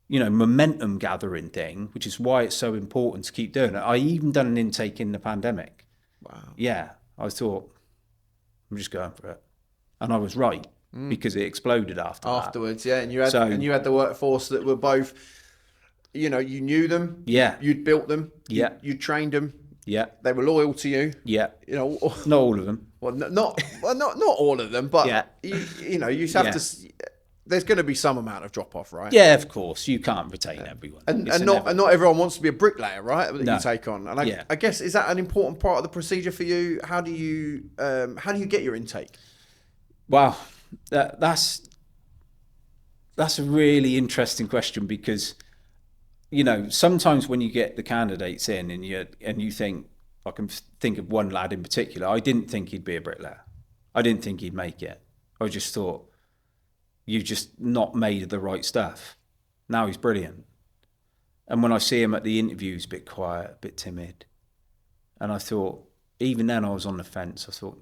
momentum gathering thing, which is why it's so important to keep doing it. I even done an intake in the pandemic. Wow. Yeah. I thought, I'm just going for it. And I was right, because it exploded afterwards. Yeah. And you had the workforce that were both, you knew them. Yeah. You'd built them. Yeah. You trained them. Yeah. They were loyal to you. Yeah. Not all of them. Well, not all of them, but yeah. you just have to. There's going to be some amount of drop off, right? Yeah, of course. You can't retain everyone, and not everyone wants to be a bricklayer, right? That no. you take on, and I guess, is that an important part of the procedure for you? How do you get your intake? Well, that's a really interesting question, because sometimes when you get the candidates in and you think, I can think of one lad in particular, I didn't think he'd be a bricklayer. I didn't think he'd make it. I just thought, you've just not made the right stuff. Now he's brilliant. And when I see him at the interviews, a bit quiet, a bit timid. And I thought, even then I was on the fence. I thought,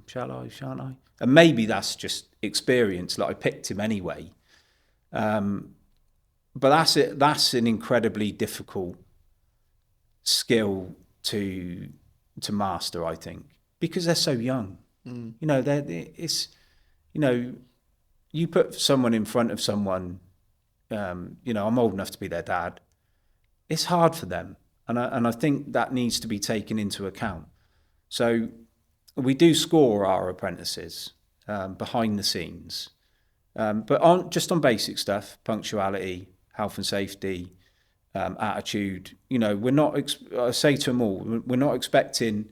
shall I, shan't I? And maybe that's just experience, like I picked him anyway. But that's an incredibly difficult skill to master, I think, because they're so young. You put someone in front of someone, I'm old enough to be their dad. It's hard for them. And I think that needs to be taken into account. So we do score our apprentices behind the scenes, but just on basic stuff, punctuality, health and safety, attitude. We're not, I say to them all, we're not expecting,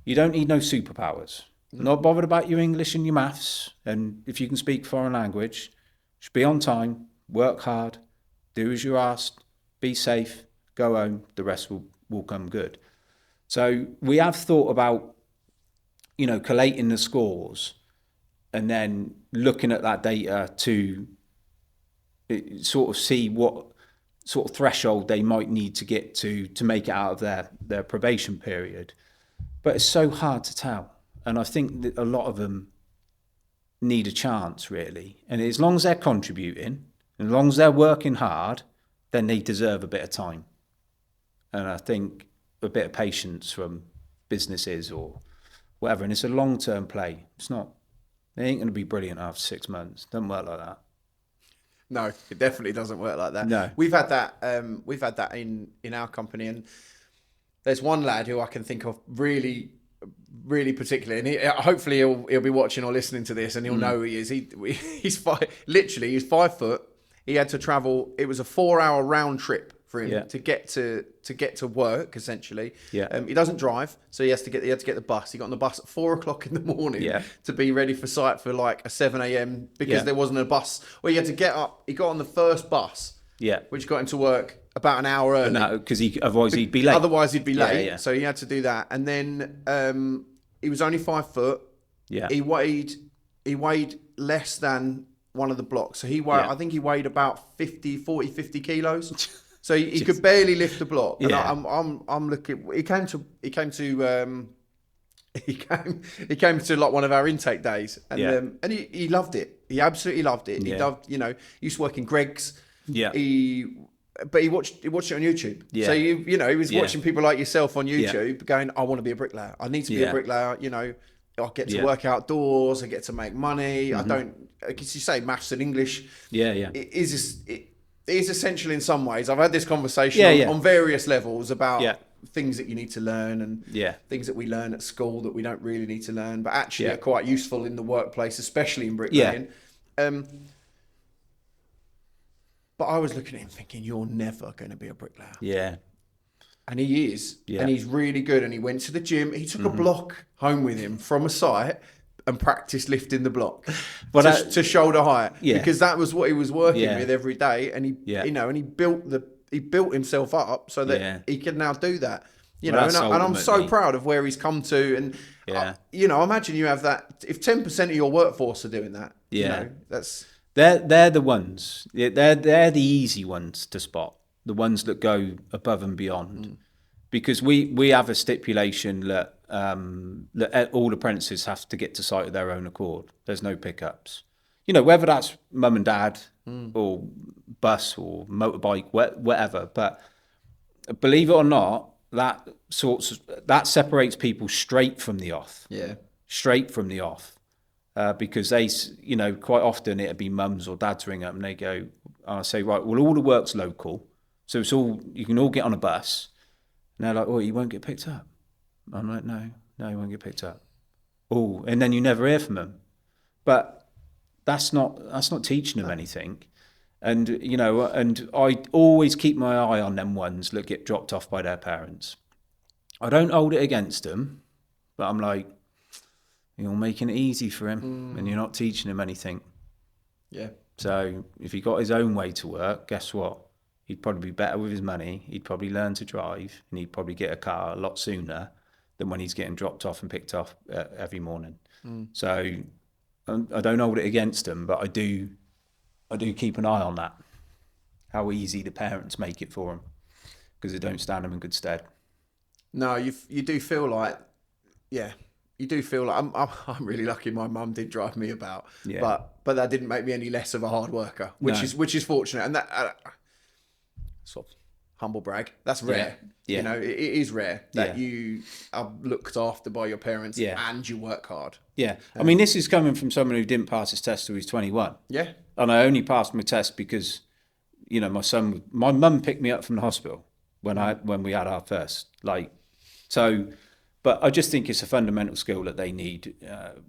you don't need no superpowers. Not bothered about your English and your maths, and if you can speak foreign language, just be on time, work hard, do as you're asked, be safe, go home, the rest will come good. So we have thought about, collating the scores and then looking at that data to sort of see what sort of threshold they might need to get to make it out of their probation period. But it's so hard to tell. And I think that a lot of them need a chance, really. And as long as they're contributing, as long as they're working hard, then they deserve a bit of time. And I think a bit of patience from businesses or whatever. And it's a long-term play. They ain't going to be brilliant after 6 months. Doesn't work like that. No, it definitely doesn't work like that. No. We've had that in our company, and there's one lad who I can think of really particularly, and hopefully he'll be watching or listening to this, and he'll know who he is. He's 5 foot. He had to travel. It was a 4-hour round trip for him to get to work, essentially. Yeah. He doesn't drive, so he had to get the bus. He got on the bus at 4:00 in the morning to be ready for site for like a 7 a.m. because there wasn't a bus. Well, he had to get up. He got on the first bus, which got him to work about an hour early. No, because otherwise he'd be late. Otherwise he'd be late. Yeah. So he had to do that, and then he was only 5 foot. Yeah. He weighed less than one of the blocks. So I think he weighed about 50 kilos. So he could barely lift the block. And I'm looking. He came to like one of our intake days, and he loved it. He absolutely loved it. He loved, he used to work in Greg's. Yeah. But he watched it on YouTube. Yeah. So he was watching people like yourself on YouTube going, I want to be a bricklayer. I need to be a bricklayer. I get to work outdoors. I get to make money. I don't, because you say maths and English. It is essential in some ways. I've had this conversation on various levels about things that you need to learn and things that we learn at school that we don't really need to learn, but actually are quite useful in the workplace, especially in bricklaying. But I was looking at him thinking, you're never going to be a bricklayer. Yeah. And he is. And he's really good. And he went to the gym. He took a block home with him from a site and practiced lifting the block to shoulder height. Because that was what he was working with every day. And he, you know, and he built himself up so that he can now do that. You know, and I'm so proud of where he's come to. And, you know, imagine you have that. If 10% of your workforce are doing that, you know, that's... They're the ones. They're the easy ones to spot. The ones that go above and beyond, because we have a stipulation that all apprentices have to get to site of their own accord. There's no pickups. You know, whether that's mum and dad or bus or motorbike, whatever. But believe it or not, that separates people straight from the off. Yeah, straight from the off. Because they, you know, quite often it'd be mums or dads ring up and they go, I say, right, well, all the work's local. So it's all, you can all get on a bus. And they're like, oh, you won't get picked up. I'm like, no, you won't get picked up. Oh, and then you never hear from them. But that's not teaching them anything. And, you know, and I always keep my eye on them ones that get dropped off by their parents. I don't hold it against them, but I'm like, you're making it easy for him and you're not teaching him anything. Yeah. So if he got his own way to work, guess what? He'd probably be better with his money. He'd probably learn to drive and he'd probably get a car a lot sooner than when he's getting dropped off and picked off every morning. So I don't hold it against him, but I do keep an eye on that, how easy the parents make it for him, because it don't stand them in good stead. No, you do feel like, you do feel like I'm really lucky. My mum did drive me about, but that didn't make me any less of a hard worker, which is fortunate. And that sort of humble brag. That's rare. You know, it is rare that you are looked after by your parents and you work hard. Yeah, I mean, this is coming from someone who didn't pass his test till he was 21. Yeah, and I only passed my test because, you know, my mum picked me up from the hospital when we had our first, so. But I just think it's a fundamental skill that they need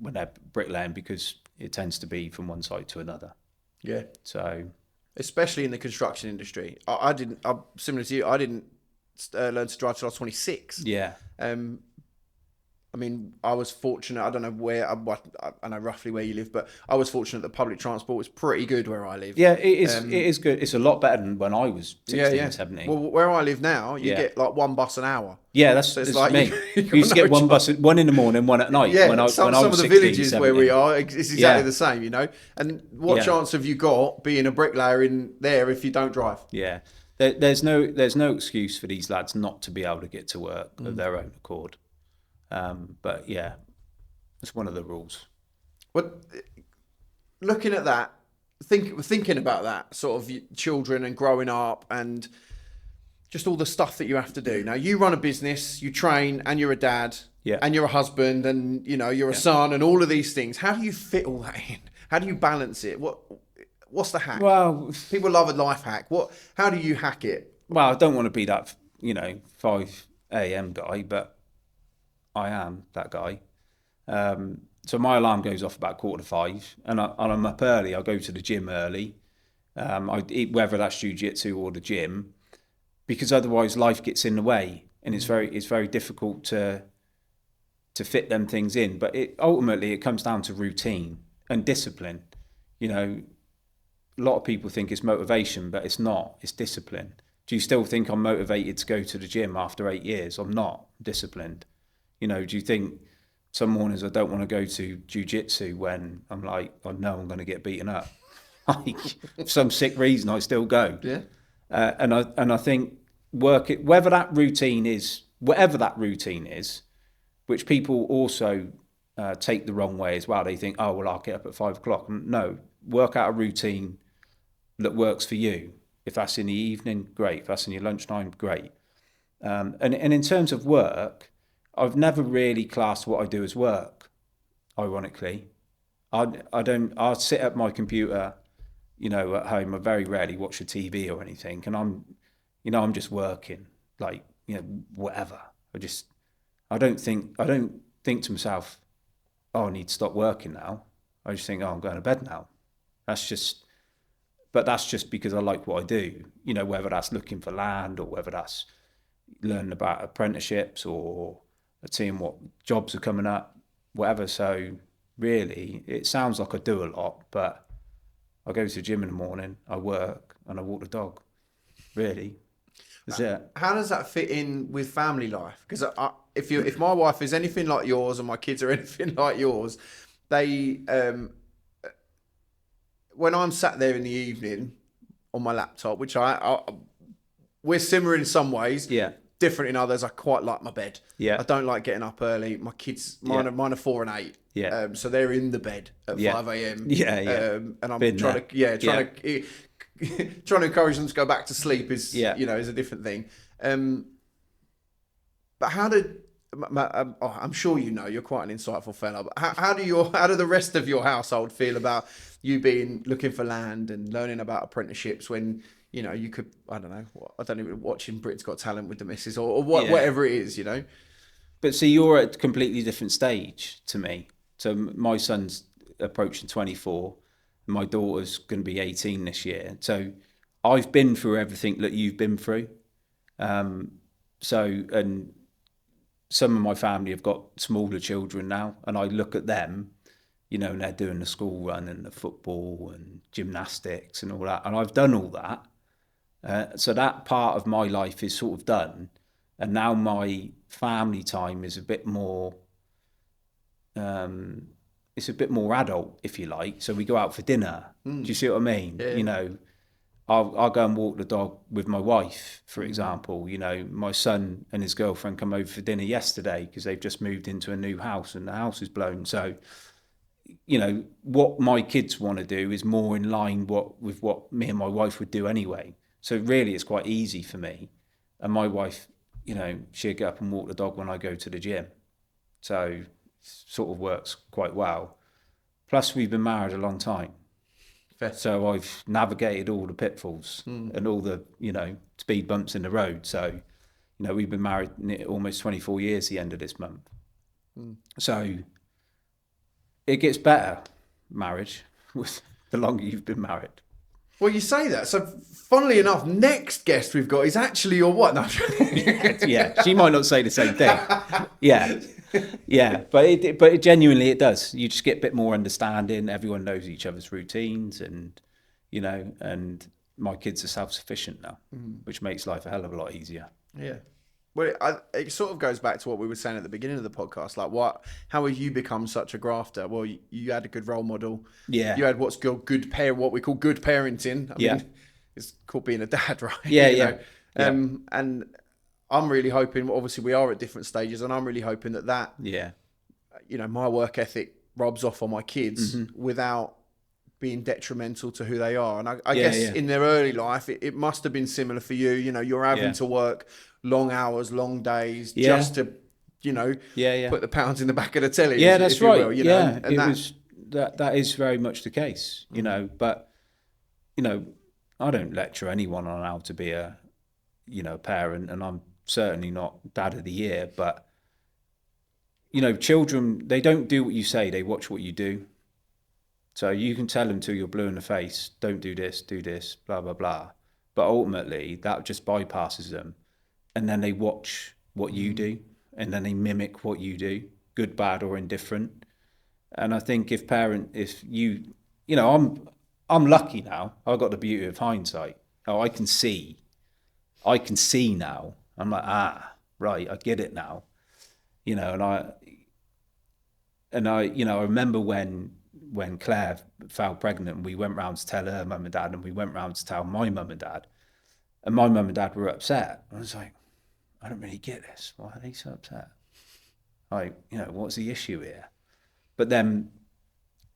when they're bricklaying, because it tends to be from one side to another. Yeah. So, especially in the construction industry, I didn't. Similar to you, I didn't learn to drive till I was 26. Yeah. I mean, I was fortunate. I don't know where. I know roughly where you live, but I was fortunate that public transport was pretty good where I live. Yeah, it is. It is good. It's a lot better than when I was 16, 17. Well, where I live now, you get like one bus an hour. Yeah, that's like me. You used to get one bus, one in the morning, one at night. Yeah, when I was 16, of the villages 17. Where we are, it's exactly the same, you know. And what chance have you got being a bricklayer in there if you don't drive? Yeah, there's no excuse for these lads not to be able to get to work of their own accord. But yeah, it's one of the rules. Well, looking at that, thinking about that, sort of children and growing up and just all the stuff that you have to do. Now, you run a business, you train, and you're a dad, and you're a husband, and you know you're a son, and all of these things. How do you fit all that in? How do you balance it? What's the hack? Well, people love a life hack. How do you hack it? Well, I don't want to be that 5 a.m. guy, but I am that guy. So my alarm goes off about 4:45, and I'm up early. I go to the gym early. I eat, whether that's jiu-jitsu or the gym, because otherwise life gets in the way, and it's very difficult to fit them things in. But ultimately it comes down to routine and discipline. You know, a lot of people think it's motivation, but it's not. It's discipline. Do you still think I'm motivated to go to the gym after 8 years? I'm not. I'm disciplined. You know, do you think some mornings I don't want to go to jiu-jitsu when I'm like, I know I'm going to get beaten up? Like, for some sick reason, I still go. Yeah. And I think whether that routine is, whatever that routine is, which people also take the wrong way as well. They think, oh, well, I'll get up at 5 o'clock. No, work out a routine that works for you. If that's in the evening, great. If that's in your lunchtime, great. And in terms of work, I've never really classed what I do as work. ironically. I'll sit at my computer, at home. I very rarely watch the TV or anything, and I'm just working, like, whatever. I don't think to myself, oh, I need to stop working now. I just think, oh, I'm going to bed now. But that's just because I like what I do, whether that's looking for land or whether that's learning about apprenticeships or seeing what jobs are coming up, whatever. So really, it sounds like I do a lot, but I go to the gym in the morning, I work, and I walk the dog. Really, that's it. How does that fit in with family life? Because if my wife is anything like yours and my kids are anything like yours, they when I'm sat there in the evening on my laptop, which we're similar in some ways, different in others. I quite like my bed. I don't like getting up early. My kids, mine are 4 and 8. So they're in the bed at 5 a.m. And I'm trying to encourage them to go back to sleep is a different thing. But how did I'm sure you're quite an insightful fella. But how do the rest of your household feel about you looking for land and learning about apprenticeships when you could, I don't know, watching Britain's Got Talent with the missus or whatever it is, But see, you're at a completely different stage to me. So my son's approaching 24, and my daughter's going to be 18 this year. So I've been through everything that you've been through. And some of my family have got smaller children now, and I look at them, and they're doing the school run and the football and gymnastics and all that. And I've done all that. So that part of my life is sort of done. And now my family time is a bit more, it's a bit more adult, if you like. So we go out for dinner. Do you see what I mean? Yeah. I'll go and walk the dog with my wife, for example. My son and his girlfriend come over for dinner yesterday because they've just moved into a new house and the house is blown. So, what my kids want to do is more in line with what me and my wife would do anyway. So really, it's quite easy for me. And my wife, she'll get up and walk the dog when I go to the gym. So it sort of works quite well. Plus, we've been married a long time. Fair. So I've navigated all the pitfalls and all the, speed bumps in the road. So, we've been married almost 24 years the end of this month. So it gets better, marriage, with the longer you've been married. Well, you say that. So, funnily enough, next guest we've got is actually your what? No. Yeah, she might not say the same thing. Yeah, but it genuinely it does. You just get a bit more understanding. Everyone knows each other's routines, and and my kids are self-sufficient now, which makes life a hell of a lot easier. Yeah. Well, it sort of goes back to what we were saying at the beginning of the podcast. Like, how have you become such a grafter? Well, you had a good role model. Yeah. You had what we call good parenting. I mean, it's called being a dad, right? Yeah. And I'm really hoping, obviously we are at different stages, and I'm really hoping that my work ethic rubs off on my kids without being detrimental to who they are. And I guess in their early life, it must have been similar for you. You're having to work long hours, long days, just to, put the pounds in the back of the telly. Yeah, that's right. Will, that is very much the case, but, I don't lecture anyone on how to be a parent, and I'm certainly not dad of the year, but, children, they don't do what you say, they watch what you do. So you can tell them till you're blue in the face, don't do this, blah, blah, blah. But ultimately, that just bypasses them. And then they watch what you do, and then they mimic what you do, good, bad, or indifferent. And I think I'm lucky now. I've got the beauty of hindsight. Oh, I can see now. I'm like, right, I get it now. And I remember when Claire fell pregnant, and we went round to tell her mum and dad, and we went round to tell my mum and dad. And my mum and dad were upset. I was like, I don't really get this. Why are they so upset? Like, what's the issue here? But then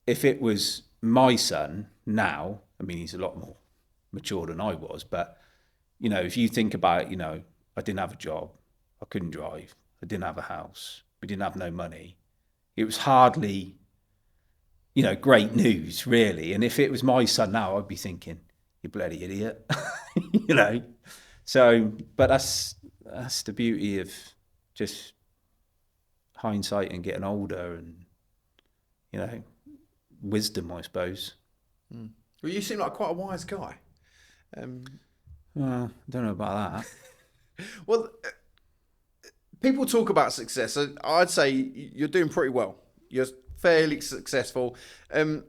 if it was my son now, I mean, he's a lot more mature than I was, but, if you think about it, I didn't have a job, I couldn't drive, I didn't have a house, we didn't have no money. It was hardly great news, really. And if it was my son now, I'd be thinking, you bloody idiot, So, but that's the beauty of just hindsight and getting older and, wisdom, I suppose. Well, you seem like quite a wise guy. Well, I don't know about that. Well, people talk about success. So I'd say you're doing pretty well. You're fairly successful. But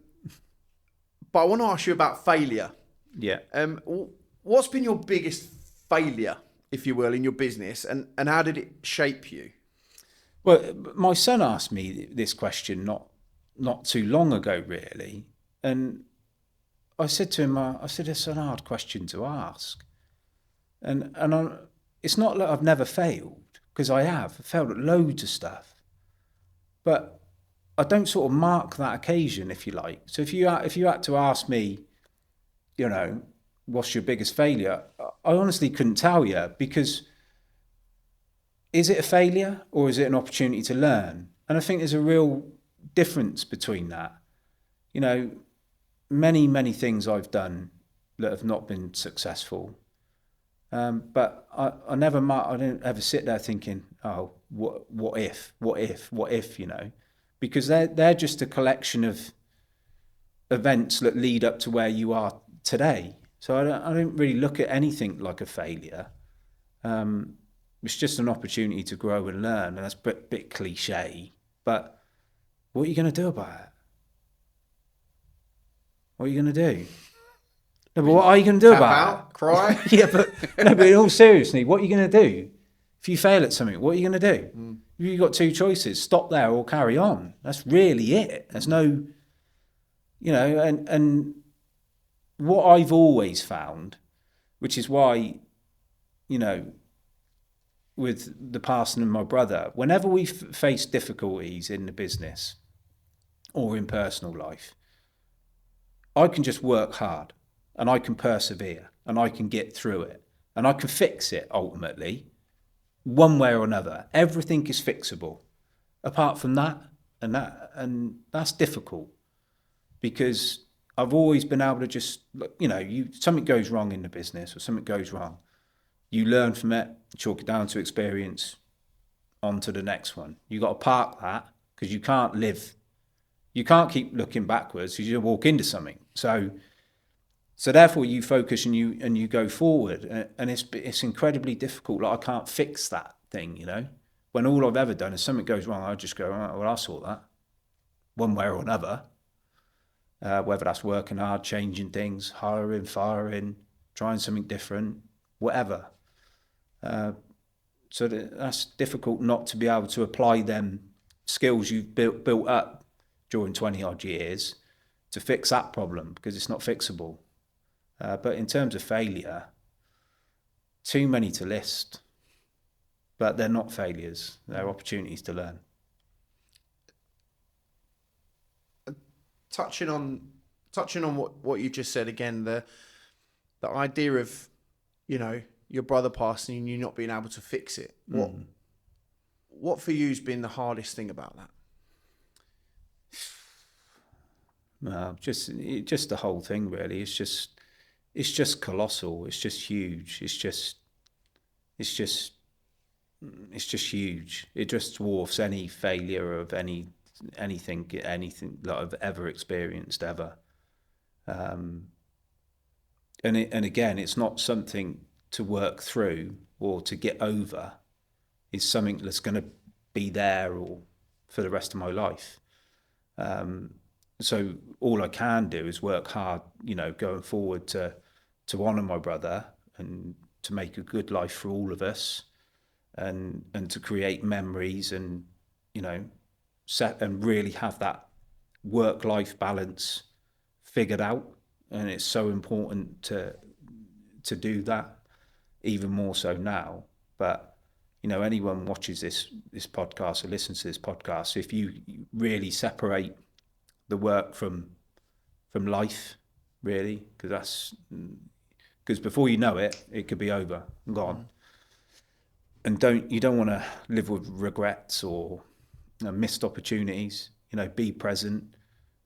I want to ask you about failure. Yeah. What's been your biggest failure, if you will, in your business, and how did it shape you? Well, my son asked me this question not too long ago, really. And I said to him, it's an hard question to ask. And it's not that I've never failed, because I have. I've failed at loads of stuff. But I don't sort of mark that occasion, if you like. So if you had to ask me, what's your biggest failure? I honestly couldn't tell you, because is it a failure or is it an opportunity to learn? And I think there's a real difference between that. Many, many things I've done that have not been successful. But I didn't ever sit there thinking, oh, what if, because they're just a collection of events that lead up to where you are today. So I don't really look at anything like a failure. It's just an opportunity to grow and learn, and that's a bit cliche. But what are you going to do about it? What are you going to do? No, but what are you going to do about it? Cry? Yeah, but in all seriousness, what are you going to do? If you fail at something, what are you going to do? You've got two choices: stop there or carry on. That's really it. There's no, and what I've always found, which is why, with the passing of my brother, whenever we face difficulties in the business or in personal life, I can just work hard and I can persevere and I can get through it and I can fix it ultimately, one way or another. Everything is fixable. Apart from that, and that's difficult, because I've always been able to just, something goes wrong in the business or something goes wrong. You learn from it, chalk it down to experience, on to the next one. You got to park that, because you can't keep looking backwards, because you walk into something. So therefore you focus and you go forward, and it's incredibly difficult. Like, I can't fix that thing, when all I've ever done is something goes wrong, I just go, all right, well, I'll sort that one way or another. Whether that's working hard, changing things, hiring, firing, trying something different, whatever. So that's difficult not to be able to apply them skills you've built up during 20 odd years to fix that problem, because it's not fixable. But in terms of failure, too many to list, but they're not failures. They're opportunities to learn. Touching on what you just said again, the idea of, your brother passing and you not being able to fix it. What for you has been the hardest thing about that? No, just the whole thing, really. It's just colossal. It's just huge. It's just huge. It just dwarfs any failure of anything that I've ever experienced ever. And again, it's not something to work through or to get over. It's something that's going to be there or for the rest of my life. So all I can do is work hard, going forward to honour my brother and to make a good life for all of us, and to create memories and, set and really have that work-life balance figured out. And it's so important to do that, even more so now. But anyone watches this podcast or listens to this podcast, if you really separate the work from life, really, because before you know it, it could be over and gone. And you don't want to live with regrets or missed opportunities. Be present,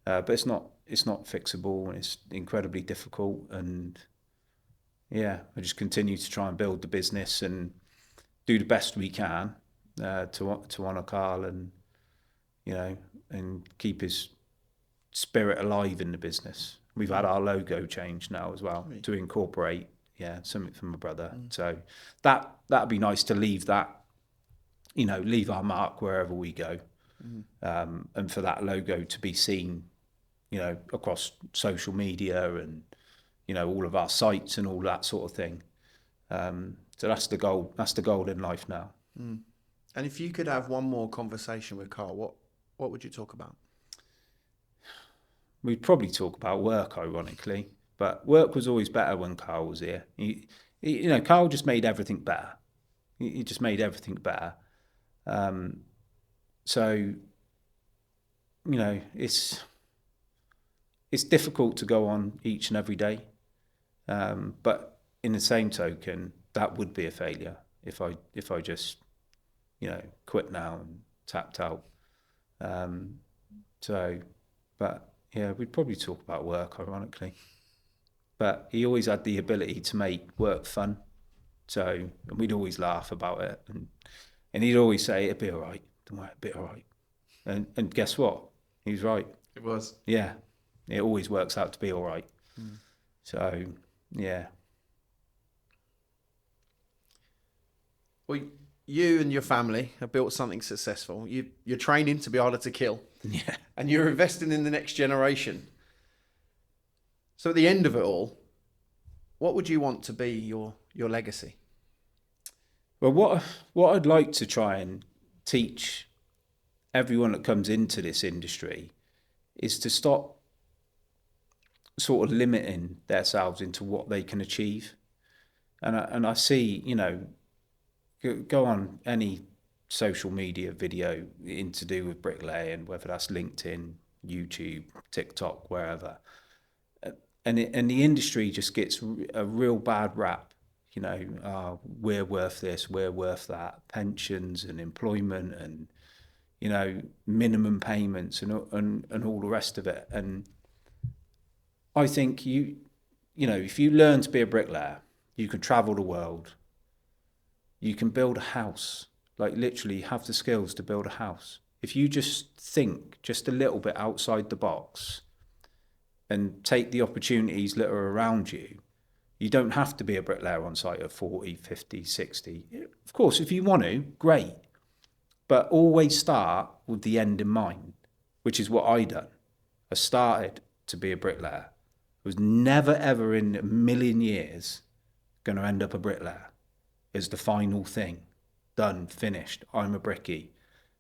but it's not fixable, and it's incredibly difficult. And yeah, I just continue to try and build the business and do the best we can to honour Carl, and and keep his spirit alive in the business. We've had our logo changed now as well to incorporate something from my brother. So that'd be nice to leave that, leave our mark wherever we go, and for that logo to be seen, across social media and all of our sites and all that sort of thing. So that's the goal. That's the goal in life now. And if you could have one more conversation with Carl, what would you talk about? We'd probably talk about work, ironically, but work was always better when Carl was here. Carl just made everything better. He just made everything better. So, it's difficult to go on each and every day. But in the same token, that would be a failure if I just, quit now and tapped out. But yeah, we'd probably talk about work, ironically. But he always had the ability to make work fun. So, and we'd always laugh about it. And he'd always say, it'll be all right. Don't worry, it'll be all right. And guess what? He was right. It was. Yeah. It always works out to be all right. So, yeah. Well, you and your family have built something successful. You're training to be harder to kill. Yeah. And you're investing in the next generation. So at the end of it all, what would you want to be your legacy? Well, what I'd like to try and teach everyone that comes into this industry is to stop sort of limiting themselves into what they can achieve. And I see, go on any social media video to do with bricklaying, whether that's LinkedIn, YouTube, TikTok, wherever. And the industry just gets a real bad rap. We're worth this, we're worth that, pensions and employment and, minimum payments and all the rest of it. And I think if you learn to be a bricklayer, you can travel the world. You can build a house, like literally have the skills to build a house. If you just think just a little bit outside the box and take the opportunities that are around you, you don't have to be a bricklayer on site at 40, 50, 60. Of course, if you want to, great. But always start with the end in mind, which is what I done. I started to be a bricklayer. I was never, ever in a million years going to end up a bricklayer. Is the final thing. Done, finished. I'm a brickie.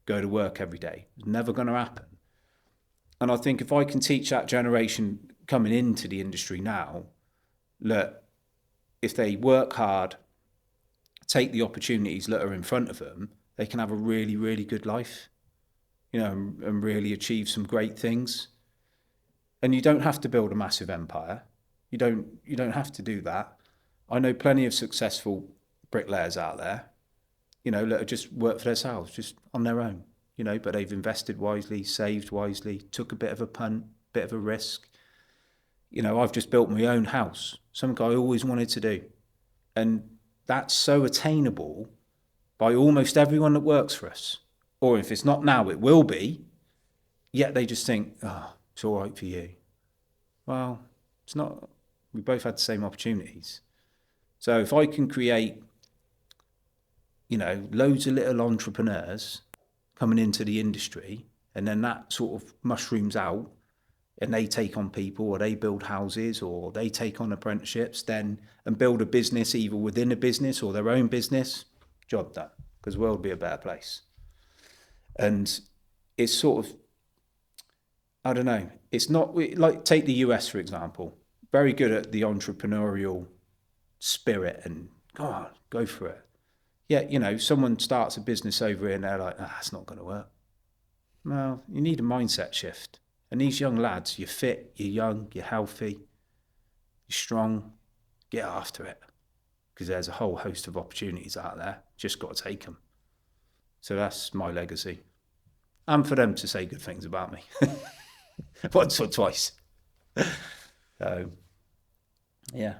Go to work every day. It's never going to happen. And I think if I can teach that generation coming into the industry now, that if they work hard, take the opportunities that are in front of them, they can have a really, really good life, and really achieve some great things. And you don't have to build a massive empire. You don't have to do that. I know plenty of successful bricklayers out there, that just work for themselves, just on their own, but they've invested wisely, saved wisely, took a bit of a punt, bit of a risk. I've just built my own house, something I always wanted to do. And that's so attainable by almost everyone that works for us. Or if it's not now, it will be. Yet they just think, oh, it's all right for you. Well, it's not. We both had the same opportunities. So if I can create loads of little entrepreneurs coming into the industry, and then that sort of mushrooms out, and they take on people, or they build houses, or they take on apprenticeships, and build a business either within a business or their own business, job done, because the world will be a better place. And it's sort of, I don't know, it's not, like take the US, for example, very good at the entrepreneurial spirit and go for it. Yeah, someone starts a business over here and they're like, it's not going to work. Well, you need a mindset shift. And these young lads, you're fit, you're young, you're healthy, you're strong, get after it. Because there's a whole host of opportunities out there. Just got to take them. So that's my legacy. And for them to say good things about me. once or twice. So, yeah.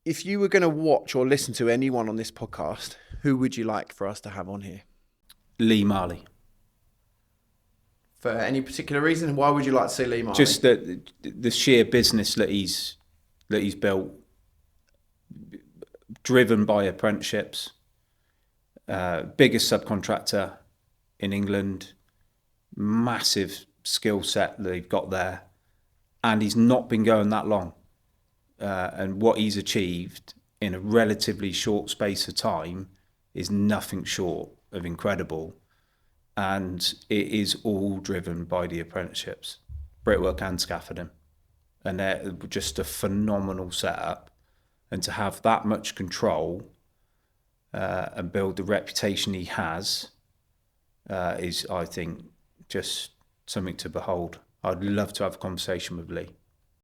If you were going to watch or listen to anyone on this podcast, who would you like for us to have on here? Lee Marley. For any particular reason? Why would you like to see Lee Marley? Just the sheer business that he's built, driven by apprenticeships, biggest subcontractor in England, massive skill set that they've got there, and he's not been going that long. And what he's achieved in a relatively short space of time is nothing short of incredible. And it is all driven by the apprenticeships, brickwork and scaffolding. And they're just a phenomenal setup. And to have that much control and build the reputation he has is, I think, just something to behold. I'd love to have a conversation with Lee.